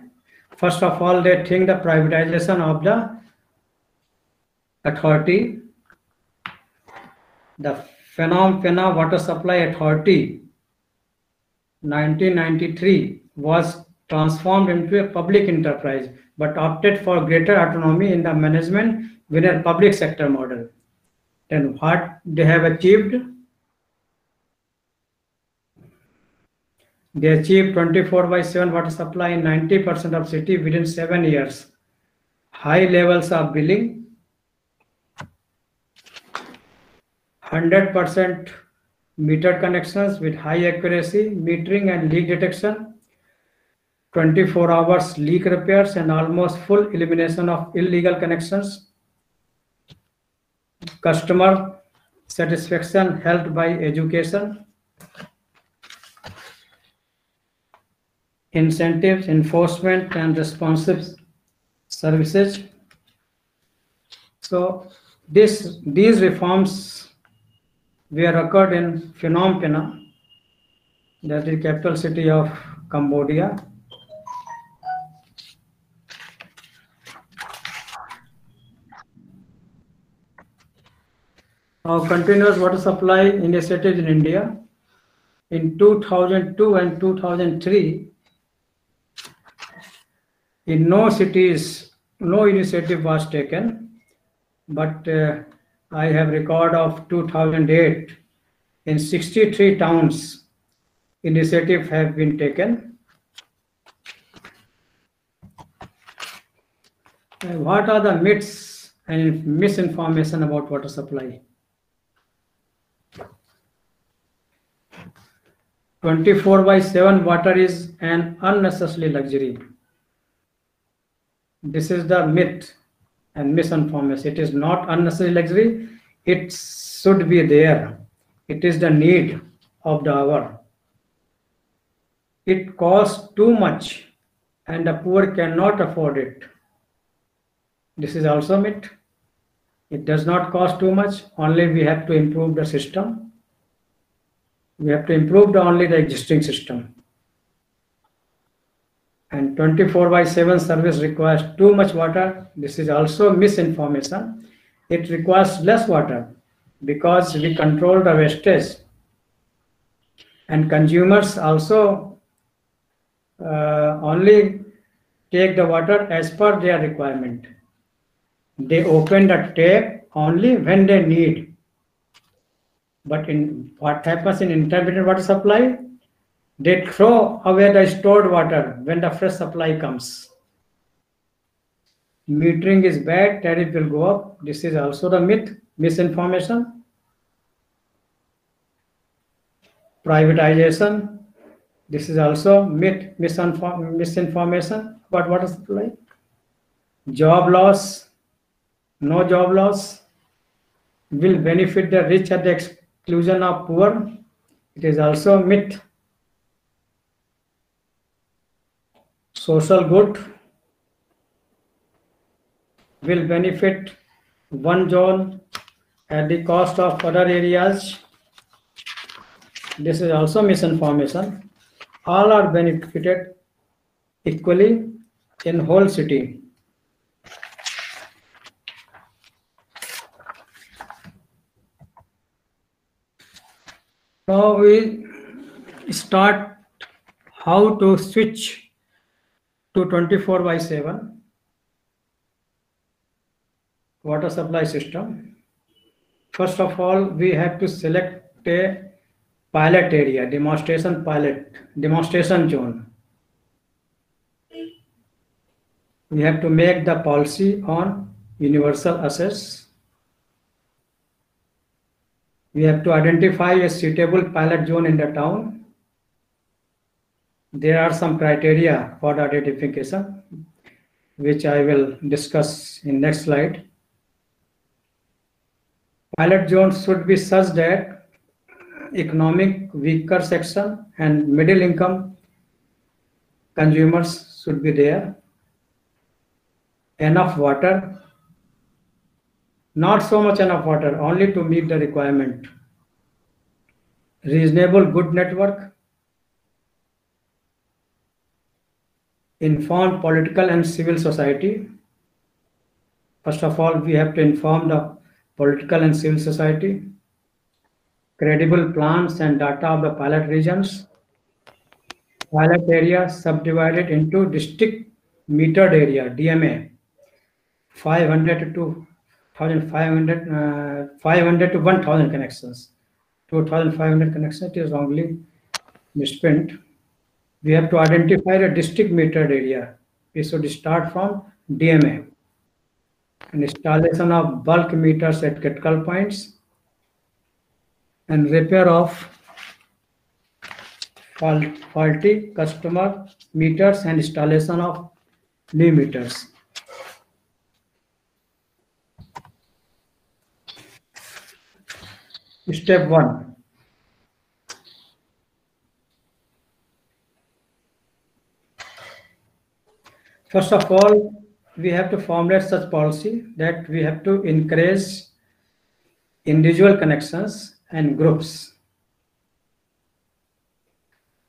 S1: First of all, they think the privatization of the authority, the Phnom Penh Water Supply Authority, 1993, was transformed into a public enterprise, but opted for greater autonomy in the management within a public sector model. Then what they have achieved? They achieved 24/7 water supply in 90% of city within 7 years. High levels of billing, 100% meter connections with high accuracy, metering and leak detection, 24 hours leak repairs and almost full elimination of illegal connections. Customer satisfaction helped by education, incentives, enforcement, and responsive services. So these reforms were occurred in Phnom Penh, that is the capital city of Cambodia. Our continuous water supply initiatives in India in 2002 and 2003, in no cities, no initiative was taken, but I have record of 2008. In 63 towns, initiative have been taken. What are the myths and misinformation about water supply? 24/7 water is an unnecessary luxury. This is the myth and misinformation. It is not unnecessary luxury. It should be there. It is the need of the hour. It costs too much and the poor cannot afford it. This is also a myth. It does not cost too much. Only we have to improve the system. We have to improve only the existing system. And 24/7 service requires too much water. This is also misinformation. It requires less water because we control the wastage. And consumers also only take the water as per their requirement. They open the tap only when they need. But in what happens in intermittent water supply, they throw away the stored water when the fresh supply comes. Metering is bad, tariff will go up. This is also the myth, misinformation. Privatization, this is also myth, misinformation about water supply. Job loss, no job loss. will benefit the rich at the exclusion of poor. It is also a myth. Social good will benefit one zone at the cost of other areas. This is also misinformation. All are benefited equally in whole city. Now we start how to switch to 24/7 water supply system. First of all, we have to select a pilot area, demonstration zone. We have to make the policy on universal access. We have to identify a suitable pilot zone in the town. There are some criteria for the identification, which I will discuss in next slide. Pilot zones should be such that economic weaker section and middle income consumers should be there. Enough water, not so much enough water, only to meet the requirement. Reasonable good network, informed political and civil society. First of all, we have to inform the political and civil society. Credible plans and data of the pilot regions. Pilot area subdivided into district metered area, DMA, 500 to 1,500, 500 to 1,000 connections. 2,500 connections is wrongly misprint. We have to identify the district metered area. We should start from DMA. And installation of bulk meters at critical points and repair of faulty customer meters and installation of new meters. Step 1. First of all, we have to formulate such policy that we have to encourage individual connections and groups.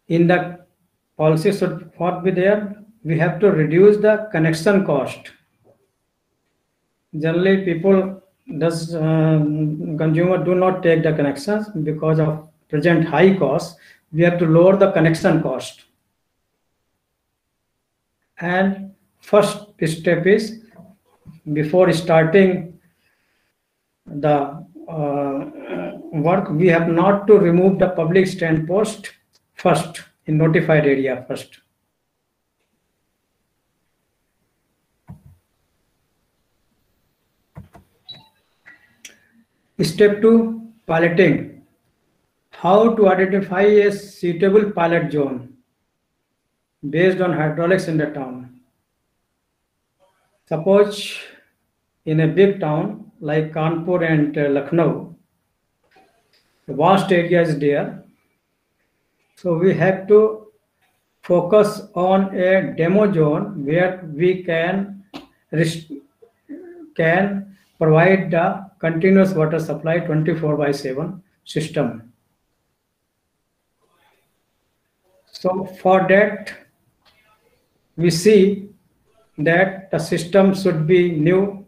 S1: In the policy should what be there, we have to reduce the connection cost. Generally, consumer do not take the connections because of present high cost. We have to lower the connection cost. And first step is, before starting the work, we have not to remove the public stand post first in notified area first. Step 2, piloting. How to identify a suitable pilot zone based on hydraulics in the town. Suppose in a big town like Kanpur and Lucknow, a vast area is there. So we have to focus on a demo zone where we can provide the continuous water supply 24/7 system. So for that, we see that the system should be new,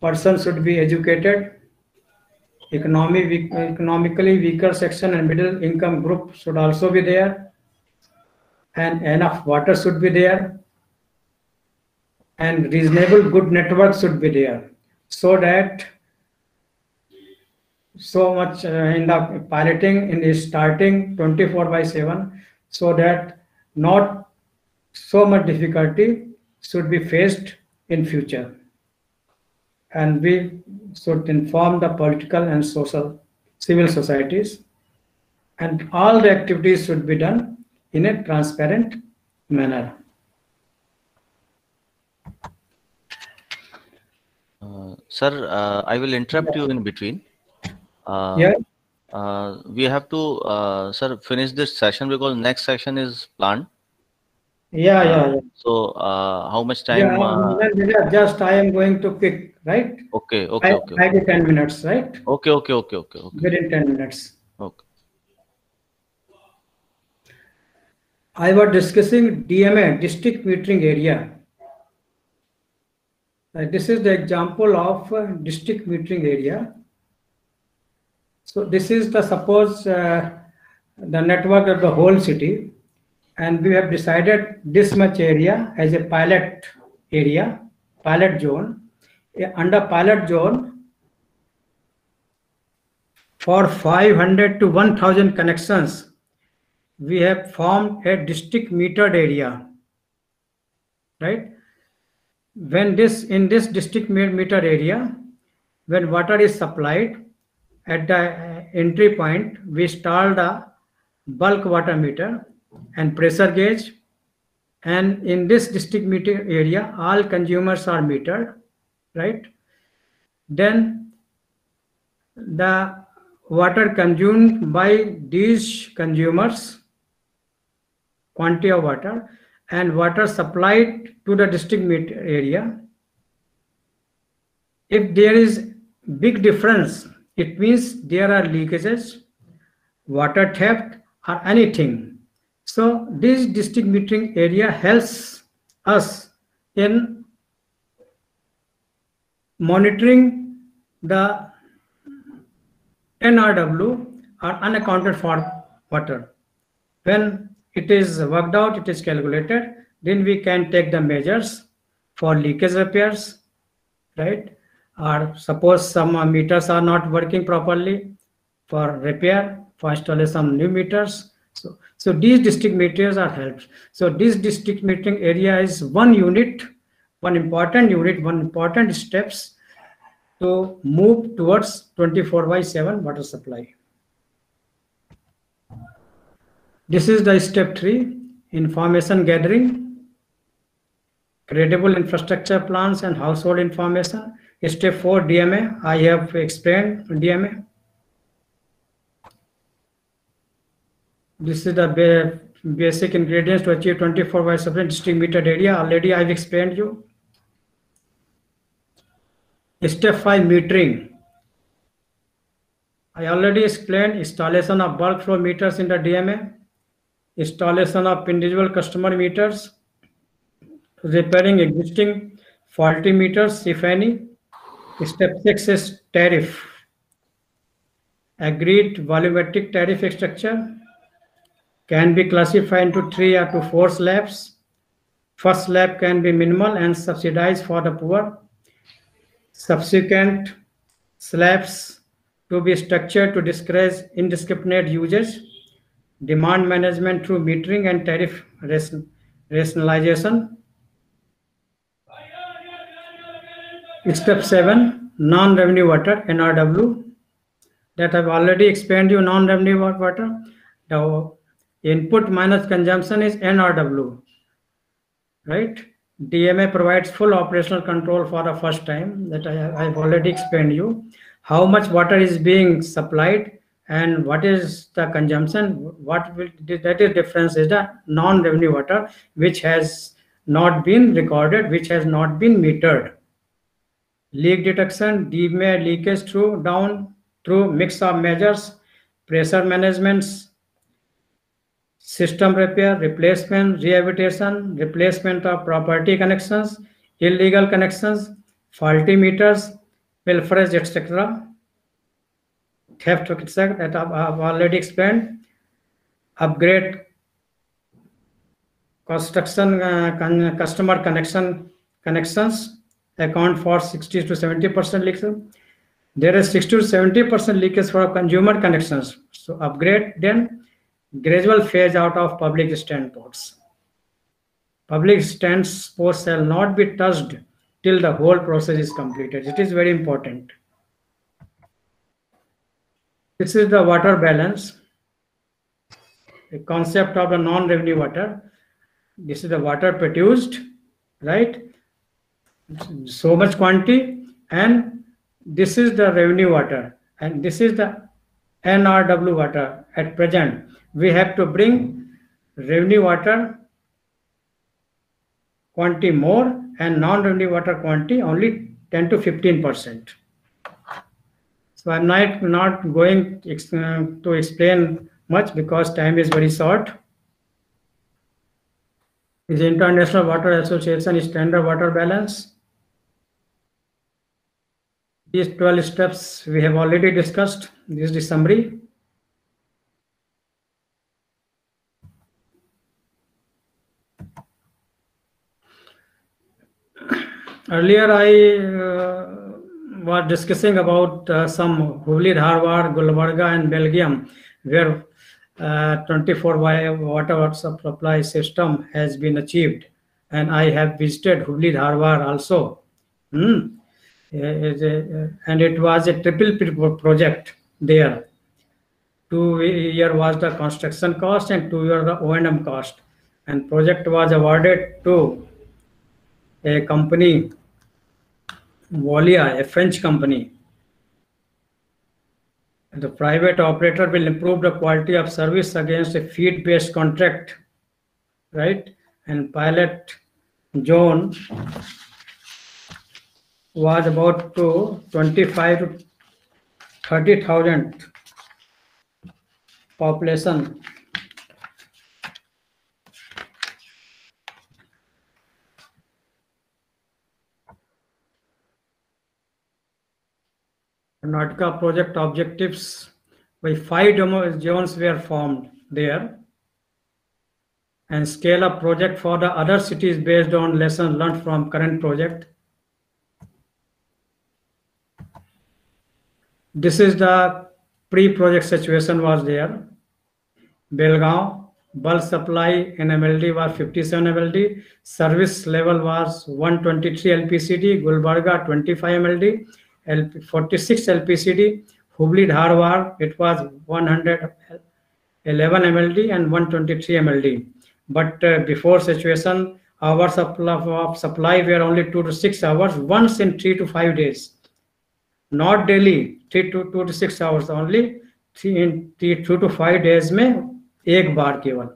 S1: person should be educated, economically weaker section and middle income group should also be there, and enough water should be there, and reasonable good network should be there, so that so much in the piloting in the starting 24/7, so that not so much difficulty should be faced in future. And we should inform the political and social civil societies, and all the activities should be done in a transparent manner.
S2: Sir, I will interrupt you in between.
S1: Yeah.
S2: We have to, sir, finish this session because next session is planned.
S1: Yeah.
S2: So, how much
S1: Yeah,
S2: time?
S1: yeah, just I am going to pick, right?
S2: Okay, okay,
S1: Five,
S2: okay,
S1: 5 to 10 minutes, right?
S2: okay, okay, okay, okay, okay,
S1: Within 10 minutes.
S2: okay.
S1: I was discussing DMA, district metering area. This is the example of district metering area. So this is the suppose the network of the whole city, and we have decided this much area as a pilot area, pilot zone. Under pilot zone, for 500 to 1000 connections, we have formed a district metered area, right? When this in this district metered area, when water is supplied at the entry point, we install the bulk water meter and pressure gauge, and in this district meter area all consumers are metered, right? Then the water consumed by these consumers, quantity of water, and water supplied to the district meter area, if there is big difference, it means there are leakages, water theft, or anything. So this district metering area helps us in monitoring the NRW or unaccounted for water. When it is worked out, it is calculated, then we can take the measures for leakage repairs, right? Or suppose some meters are not working properly, for repair, for installation of new meters. So these district meters are helped. So this district metering area is one unit, one important steps to move towards 24/7 water supply. This is the step 3, information gathering, credible infrastructure plans and household information. Step 4, DMA. I have explained DMA. This is the basic ingredients to achieve 24/7 district metered area. Already I've explained you. Step 5, metering. I already explained installation of bulk flow meters in the DMA, installation of individual customer meters, repairing existing faulty meters, if any. Step 6 is tariff. Agreed volumetric tariff structure can be classified into 3 or to 4 slabs. First slab can be minimal and subsidized for the poor. Subsequent slabs to be structured to discourage indiscriminate usage. Demand management through metering and tariff rationalization. Step 7, non-revenue water, NRW. That I've already explained you, non-revenue water. The input minus consumption is NRW, right? DMA provides full operational control for the first time, that I've already explained you. How much water is being supplied and what is the consumption, that is difference is the non-revenue water, which has not been recorded, which has not been metered. Leak detection, DMA leakage through mix of measures, pressure management, system repair, replacement, rehabilitation, replacement of property connections, illegal connections, faulty meters, pilferage, etc. Theft, etc. that I've already explained. Upgrade construction customer connections account for 60 to 70% leakage. There is 60 to 70% leakage for consumer connections. So upgrade, then gradual phase out of public stand ports. Public stand ports shall not be touched till the whole process is completed. It is very important. This is the water balance, the concept of the non-revenue water. This is the water produced, right? So much quantity, and this is the revenue water, and this is the NRW water. At present, we have to bring revenue water quantity more and non-revenue water quantity only 10 to 15%. So I'm not going to explain much because time is very short. Is International Water Association Standard Water Balance. These 12 steps we have already discussed. This is the summary. Earlier I was discussing about some Hubli, Dharwad, Gulbarga and Belgium where 24 water supply system has been achieved, and I have visited Hubli, Dharwad also. And it was a triple project there. 2 year was the construction cost and 2 year the O&M cost, and project was awarded to a company, Volia, a French company. The private operator will improve the quality of service against a feed-based contract, right? And pilot zone was about to 25 to 30,000 population. Karnataka project objectives by 5 demo zones were formed there, and scale up project for the other cities based on lessons learned from current project. This is the pre-project situation was there. Belgaum, bulk supply in MLD was 57 MLD, service level was 123 LPCD, Gulbarga 25 MLD, 46 LPCD, Hubli Dharwad it was 111 MLD and 123 MLD. But before situation, hours of supply were only 2 to 6 hours, once in 3 to 5 days. Not daily, 2 to 6 hours only, 2 to 5 days में एक बार केवल.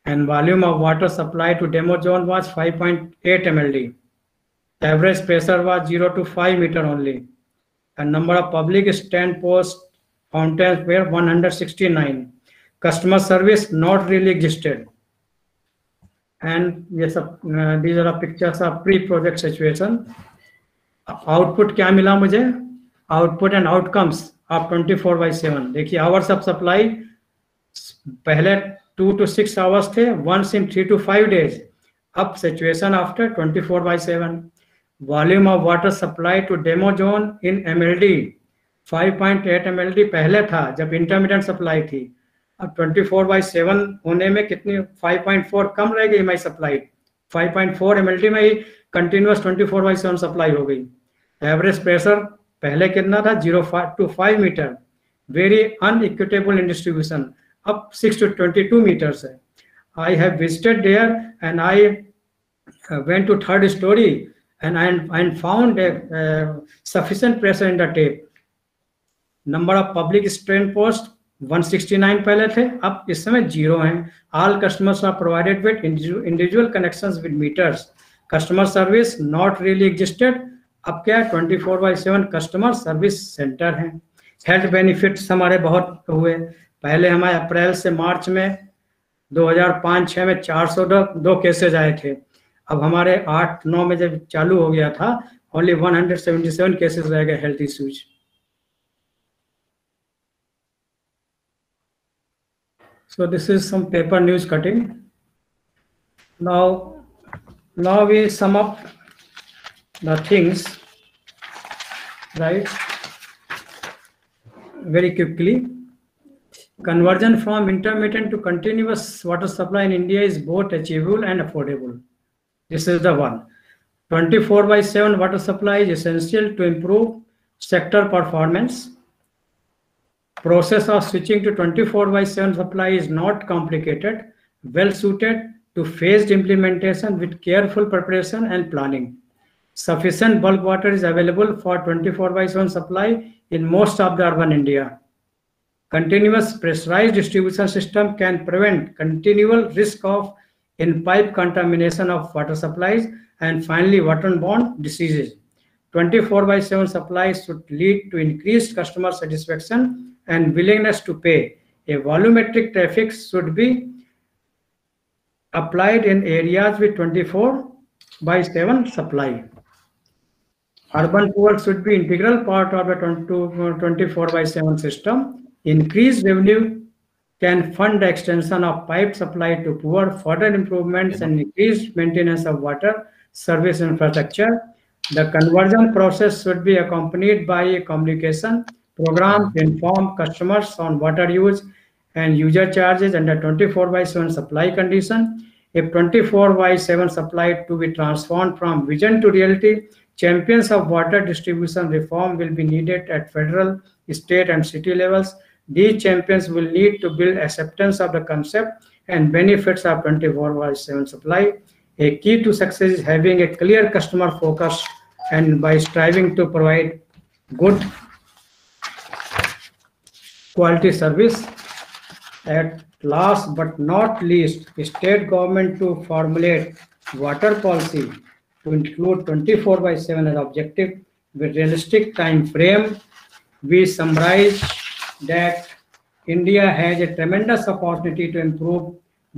S1: And volume of water supply to demo zone was 5.8 MLD. Average pressure was 0 to 5 meter only. And number of public stand post fountains were 169. Customer service not really existed. And yes, these are the pictures of pre-project situation. Output क्या मिला मुझे? Output and outcomes of 24/7. देखिए hours of supply पहले 2 to 6 hours थे, once in 3 to 5 days. अब situation after 24/7. Volume of water supply to demo zone in MLD 5.8 MLD पहले था जब intermittent supply थी. अब 24/7 होने में कितनी 5.4 कम रह गई हमारी सप्लाई. 5.4 MLD में ही कंटिन्यूअस 24/7 सप्लाई हो गई. एवरेज प्रेशर पहले कितना था 0 to 5 metre. Very unequitable in distribution. अब 6 to 22 meters है. I have visited there and I went to third story and I found a sufficient pressure in the tape. Number of public strain post 169 पहले थे, अब इस समय 0 हैं. All customers are provided with individual connections with meters. Customer service not really existed. अब क्या 24/7 customer service centre है. Health benefits हमारे बहुत हुए. पहले हमारे अप्रैल से मार्च में 2005-06 में 402 केसेज आए थे. अब हमारे 8-9 में जब चालू हो गया था ओनली 177 केसेस रह गए health issues. So this is some paper news cutting. Now we sum up the things, right? Very quickly. Conversion from intermittent to continuous water supply in India is both achievable and affordable. This is the one. 24/7 water supply is essential to improve sector performance. Process of switching to 24/7 supply is not complicated, well suited to phased implementation with careful preparation and planning. Sufficient bulk water is available for 24/7 supply in most of the urban India. Continuous pressurized distribution system can prevent continual risk of in-pipe contamination of water supplies and finally waterborne diseases. 24/7 supply should lead to increased customer satisfaction and willingness to pay. A volumetric traffic should be applied in areas with 24/7 supply. Urban pool should be integral part of the 24/7 system. Increased revenue can fund the extension of pipe supply to poor, further improvements and increased maintenance of water service infrastructure. The conversion process should be accompanied by a communication program to inform customers on water use and user charges under 24/7 supply condition. If 24/7 supply to be transformed from vision to reality, champions of water distribution reform will be needed at federal, state, and city levels. These champions will need to build acceptance of the concept and benefits of 24/7 supply. A key to success is having a clear customer focus and by striving to provide good quality service. At last but not least, state government to formulate water policy to include 24/7 as objective with realistic time frame. We summarize that India has a tremendous opportunity to improve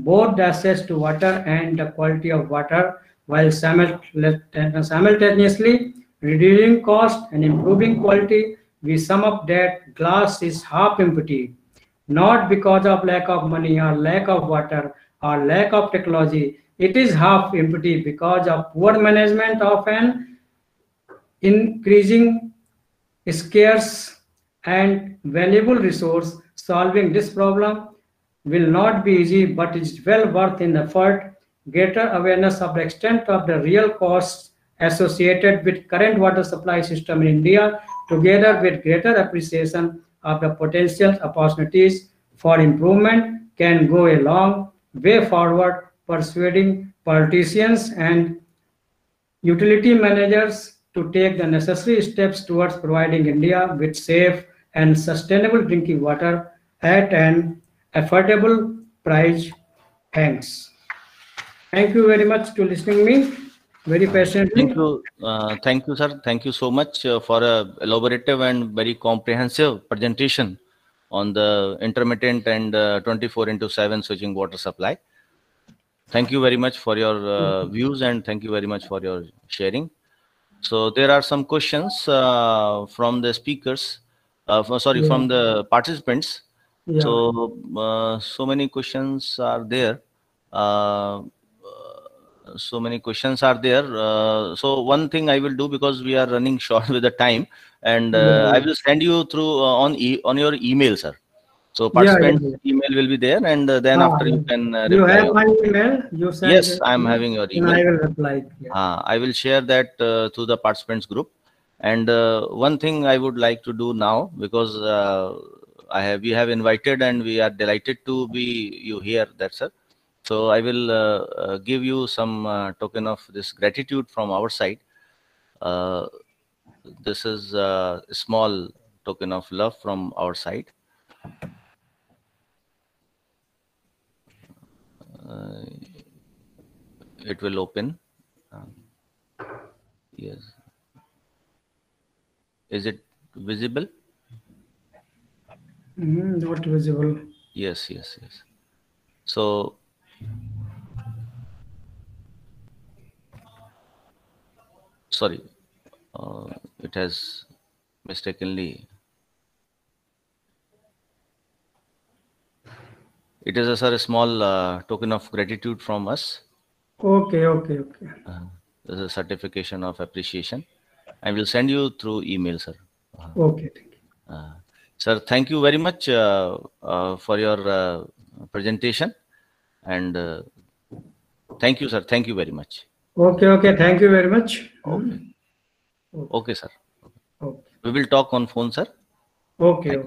S1: both the access to water and the quality of water while simultaneously reducing cost and improving quality. We sum up that glass is half empty, not because of lack of money or lack of water or lack of technology. It is half empty because of poor management of an increasing scarce and valuable resource. Solving this problem will not be easy, but is well worth an effort. Greater awareness of the extent of the real costs associated with current water supply system in India, together with greater appreciation of the potential opportunities for improvement, can go a long way forward, persuading politicians and utility managers to take the necessary steps towards providing India with safe and sustainable drinking water at an affordable price. Thanks. Thank you very much to listening me very patiently.
S2: Thank you, sir. Thank you so much for a elaborative and very comprehensive presentation on the intermittent and 24/7 switching water supply. Thank you very much for your views and thank you very much for your sharing. So there are some questions from the speakers, from the participants.
S1: Yeah.
S2: So many questions are there. So one thing I will do, because we are running short with the time, and I will send you through on your email, sir. So participant email will be there, and then after you can reply.
S1: You have my email? You send
S2: yes, I am having your email.
S1: I will reply.
S2: I will share that to the participants group. And one thing I would like to do now, because we have invited and we are delighted to be you here, that's sir. So I will give you some token of this gratitude from our side. This is a small token of love from our side. It will open. Yes. Is it visible?
S1: Not visible.
S2: Yes. So sorry, it has mistakenly. It is a small token of gratitude from us.
S1: Okay.
S2: This is a certification of appreciation. I will send you through email, sir.
S1: Okay. Thank you.
S2: Sir, thank you very much for your presentation, and thank you, sir. Thank you very much.
S1: Okay. Thank you very much.
S2: Okay, sir.
S1: Okay.
S2: We will talk on phone, sir.
S1: Okay.